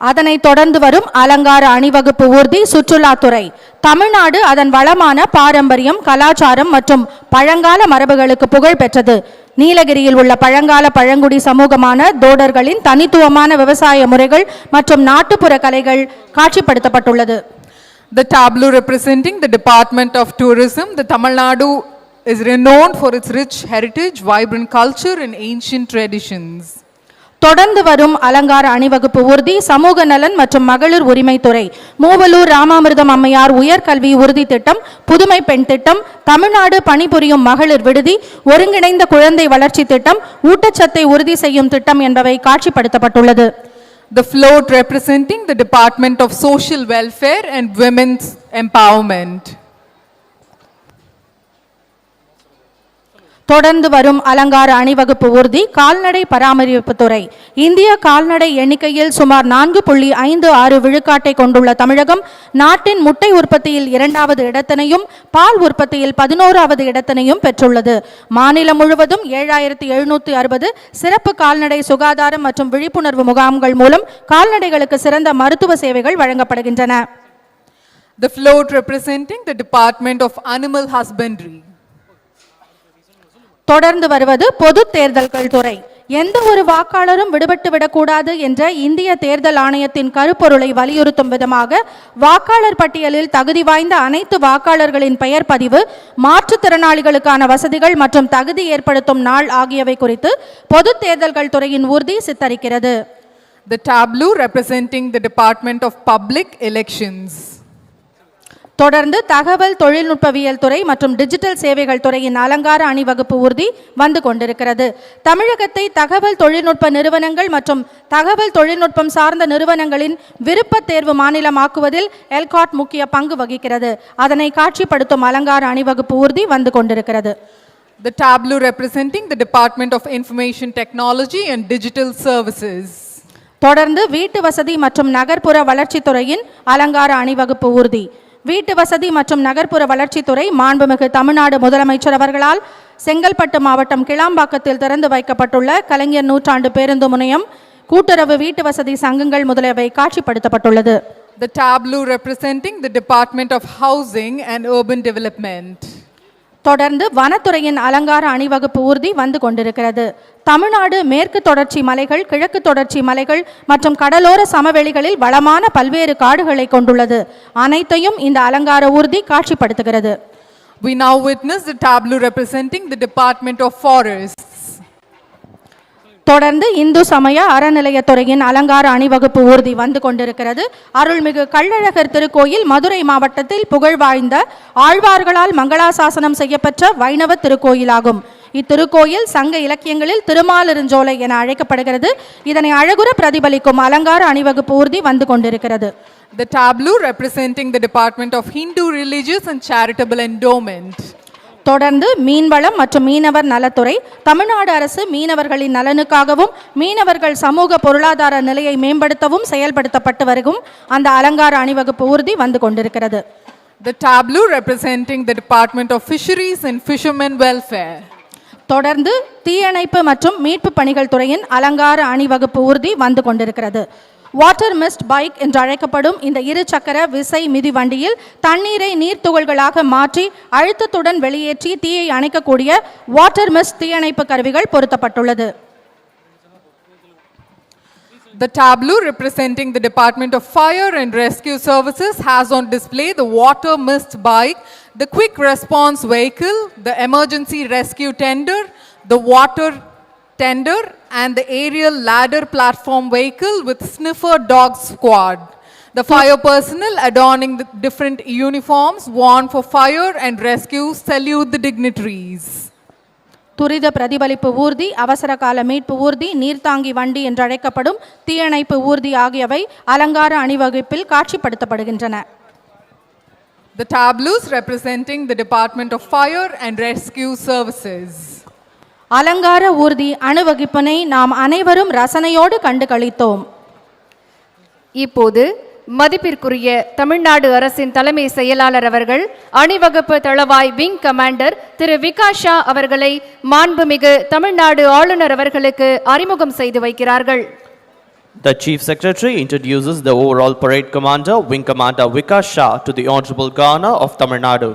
அதனை தொடர்ந்து வரும் அலங்கார அணிவகுப்பு ஊர்தி சுற்றுலாத்துறை. தமிழ்நாடு அதன் வளமான பாரம்பரியம், கலாச்சாரம் மற்றும் பழங்கால மரபுகளுக்கு புகழ் பெற்றது. நீலகிரியில் உள்ள பழங்கால பழங்குடி சமூகமான தோடர்களின் தனித்துவமான விவசாய முறைகள் மற்றும் நாட்டுப்புற கலைகள் காட்சிப்படுத்தப்பட்டுள்ளது. The tableau representing the Department of Tourism. The Tamil Nadu is renowned for its rich heritage, vibrant culture and ancient traditions. தொடர்ந்து வரும் அலங்கார அணிவகுப்பு ஊர்தி சமூக நலன் மற்றும் மகளிர் உரிமைத்துறை. மூவலூர் ராமாமிர்தம் அம்மையார் உயர்கல்வி உறுதி திட்டம், புதுமை பெண் திட்டம், தமிழ்நாடு பணிபுரியும் மகளிர் விடுதி, ஒருங்கிணைந்த குழந்தை வளர்ச்சி திட்டம், ஊட்டச்சத்தை உறுதி செய்யும் திட்டம் என்பவை காட்சிப்படுத்தப்பட்டுள்ளது. The float representing the Department of Social Welfare and Women's Empowerment. தொடர்ந்து வரும் அலங்கார அணிவகுப்பு ஊர்தி கால்நடை பராமரிப்பு துறை. இந்திய கால்நடை எண்ணிக்கையில் சுமார் 4.56 விழுக்காட்டை கொண்டுள்ள தமிழகம் நாட்டின் முட்டை உற்பத்தியில் 2வது இடத்தினையும் பால் உற்பத்தியில் 11வது இடத்தினையும் பெற்றுள்ளது. மாநிலம் முழுவதும் 7760 சிறப்பு கால்நடை சுகாதாரம் மற்றும் விழிப்புணர்வு முகாம்கள் மூலம் கால்நடைகளுக்கு சிறந்த மருத்துவ சேவைகள் வழங்கப்படுகின்றன. The float representing the Department of Animal Husbandry. தொடர்ந்து வருவது பொது தேர்தல்கள் துறை. எந்த ஒரு வாக்காளரும் விடுபட்டு விடக்கூடாது என்ற இந்திய தேர்தல் ஆணையத்தின் கருப்பொருளை வலியுறுத்தும் விதமாக வாக்காளர் பட்டியலில் தகுதி வாய்ந்த அனைத்து வாக்காளர்களின் பெயர் பதிவு, மாற்றுத்திறனாளிகளுக்கான வசதிகள் மற்றும் தகுதி ஏற்படுத்தும் நாள் ஆகியவை குறித்து பொது தேர்தல்கள் துறையின் ஊர்தி சித்தரிக்கிறது. The tableau representing the Department of Public Elections. தொடர்ந்து தகவல் தொழில்நுட்பவியல் துறை மற்றும் டிஜிட்டல் சேவைகள் துறையின் அலங்கார அணிவகுப்பு ஊர்தி வந்து கொண்டிருக்கிறது. தமிழகத்தை தகவல் தொழில்நுட்ப நிறுவனங்கள் மற்றும் தகவல் தொழில்நுட்பம் சார்ந்த நிறுவனங்களின் விருப்ப தேர்வு மாநிலமாக்குவதில் எல்காட் முக்கிய பங்கு வகிக்கிறது. அதனை காட்சிப்படுத்தும் அலங்கார அணிவகுப்பு ஊர்தி வந்து கொண்டிருக்கிறது. The tableau representing the Department of Information Technology and Digital Services. தொடர்ந்து வீட்டு வசதி மற்றும் நகர்ப்புற வளர்ச்சித்துறையின் அலங்கார அணிவகுப்பு ஊர்தி. வீட்டு வசதி மற்றும் நகர்ப்புற வளர்ச்சித்துறை மாண்புமிகு தமிழ்நாடு முதலமைச்சர் அவர்களால் செங்கல்பட்டு மாவட்டம் கிளாம்பாக்கத்தில் திறந்து வைக்கப்பட்டுள்ள கலைஞர் நூற்றாண்டு பேருந்து முனையம், கூட்டுறவு வீட்டு வசதி சங்கங்கள் முதலியவை காட்சிப்படுத்தப்பட்டுள்ளது. The tableau representing the Department of Housing and Urban Development. தொடர்ந்து வனத்துறையின் அலங்கார அணிவகுப்பு ஊர்தி வந்து கொண்டிருக்கிறது. தமிழ்நாடு மேற்கு தொடர்ச்சி மலைகள், கிழக்கு தொடர்ச்சி மலைகள் மற்றும் கடலோர சமவெளிகளில் வளமான பல்வேறு காடுகளை கொண்டுள்ளது. அனைத்தையும் இந்த அலங்கார ஊர்தி காட்சிப்படுத்துகிறது. We now witness the tableau representing the Department of Forests. தொடர்ந்து இந்து சமய அறநிலையத்துறையின் அலங்கார அணிவகுப்பு ஊர்தி வந்து கொண்டிருக்கிறது. அருள்மிகு கள்ளழகர் திருக்கோயில் மதுரை மாவட்டத்தில் புகழ்வாய்ந்த ஆழ்வார்களால் மங்களாசாசனம் செய்யப்பெற்ற வைணவ திருக்கோயிலாகும். இத்திருக்கோயில் சங்க இலக்கியங்களில் திருமாலிருஞ்சோலை என அழைக்கப்படுகிறது. இதனை அழகுற பிரதிபலிக்கும் அலங்கார அணிவகுப்பு ஊர்தி வந்து கொண்டிருக்கிறது. The tableau representing the Department of Hindu Religious and Charitable Endowment. தொடர்ந்து மீன்வளம் மற்றும் மீனவர் நலத்துறை தமிழ்நாடு அரசு மீனவர்களின் நலனுக்காகவும் மீனவர்கள் சமூக பொருளாதார நிலையை மேம்படுத்தவும் செயல்படுத்தப்பட்டு வரும் அந்த அலங்கார அணிவகுப்பு ஊர்தி வந்து கொண்டிருக்கிறது. The tableau representing the Department of Fisheries and Fishermen Welfare. தொடர்ந்து தீயணைப்பு மற்றும் மீட்பு பணிகள் துறையின் அலங்கார அணிவகுப்பு ஊர்தி வந்து கொண்டிருக்கிறது. வாட்டர் மிஸ்ட் பைக் என்று அழைக்கப்படும் இந்த இரு சக்கர விசை மிதிவண்டியில் தண்ணீரை நீர்த்துகள்களாக மாற்றி அழுத்தத்துடன் வெளியேற்றி தீயை அணைக்கக்கூடிய வாட்டர் மிஸ்ட் தீயணைப்பு கருவிகள் பொருத்தப்பட்டுள்ளது. The tableau representing the Department of Fire and Rescue Services has on display the water mist bike, the quick response vehicle, the emergency rescue tender, the water tender, and the aerial ladder platform vehicle with sniffer dog squad. The fire personnel adorning the different uniforms worn for fire and rescue salute the dignitaries. துரித பிரதிபலிப்பு ஊர்தி, அவசர கால மீட்பு ஊர்தி, நீர்த்தாங்கி வண்டி என்று அழைக்கப்படும் தீயணைப்பு ஊர்தி ஆகியவை அலங்கார அணிவகுப்பில் காட்சிப்படுத்தப்படுகின்றன. The tableaus representing the Department of Fire and Rescue Services. அலங்கார ஊர்தி அணிவகுப்பினை நாம் அனைவரும் ரசனையோடு கண்டு களித்தோம். இப்போது மதிப்பிற்குரிய தமிழ்நாடு அரசின் தலைமை செயலாளர் அவர்கள் அணிவகுப்பு தளவாய் விங் கமாண்டர் திரு விகாஷ் ஷா அவர்களை மாண்புமிகு தமிழ்நாடு ஆளுநர் அவர்களுக்கு அறிமுகம் செய்து வைக்கிறார்கள். The Chief Secretary introduces the overall parade commander, Wing Commander Vikas Shah, to the Honorable Governor of Tamil Nadu.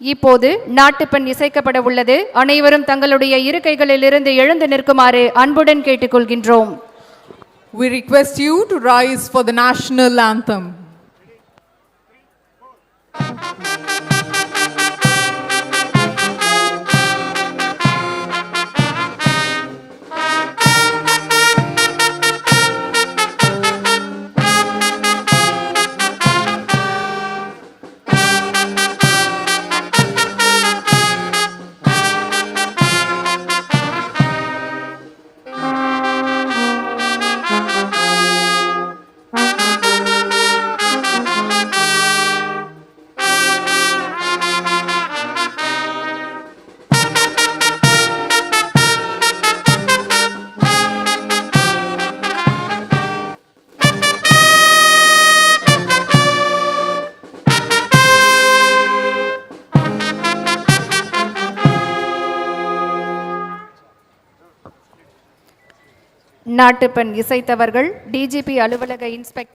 இப்போது நாட்டுப்பண் இசைக்கப்பட உள்ளது. அனைவரும் தங்களுடைய இருக்கைகளில் இருந்து எழுந்து நிற்குமாறு அன்புடன் கேட்டுக்கொள்கின்றோம். We request you to rise for the national anthem. நாட்டுப்பண் இசைத்தவர்கள் டிஜிபி அலுவலக இன்ஸ்பெக்டர்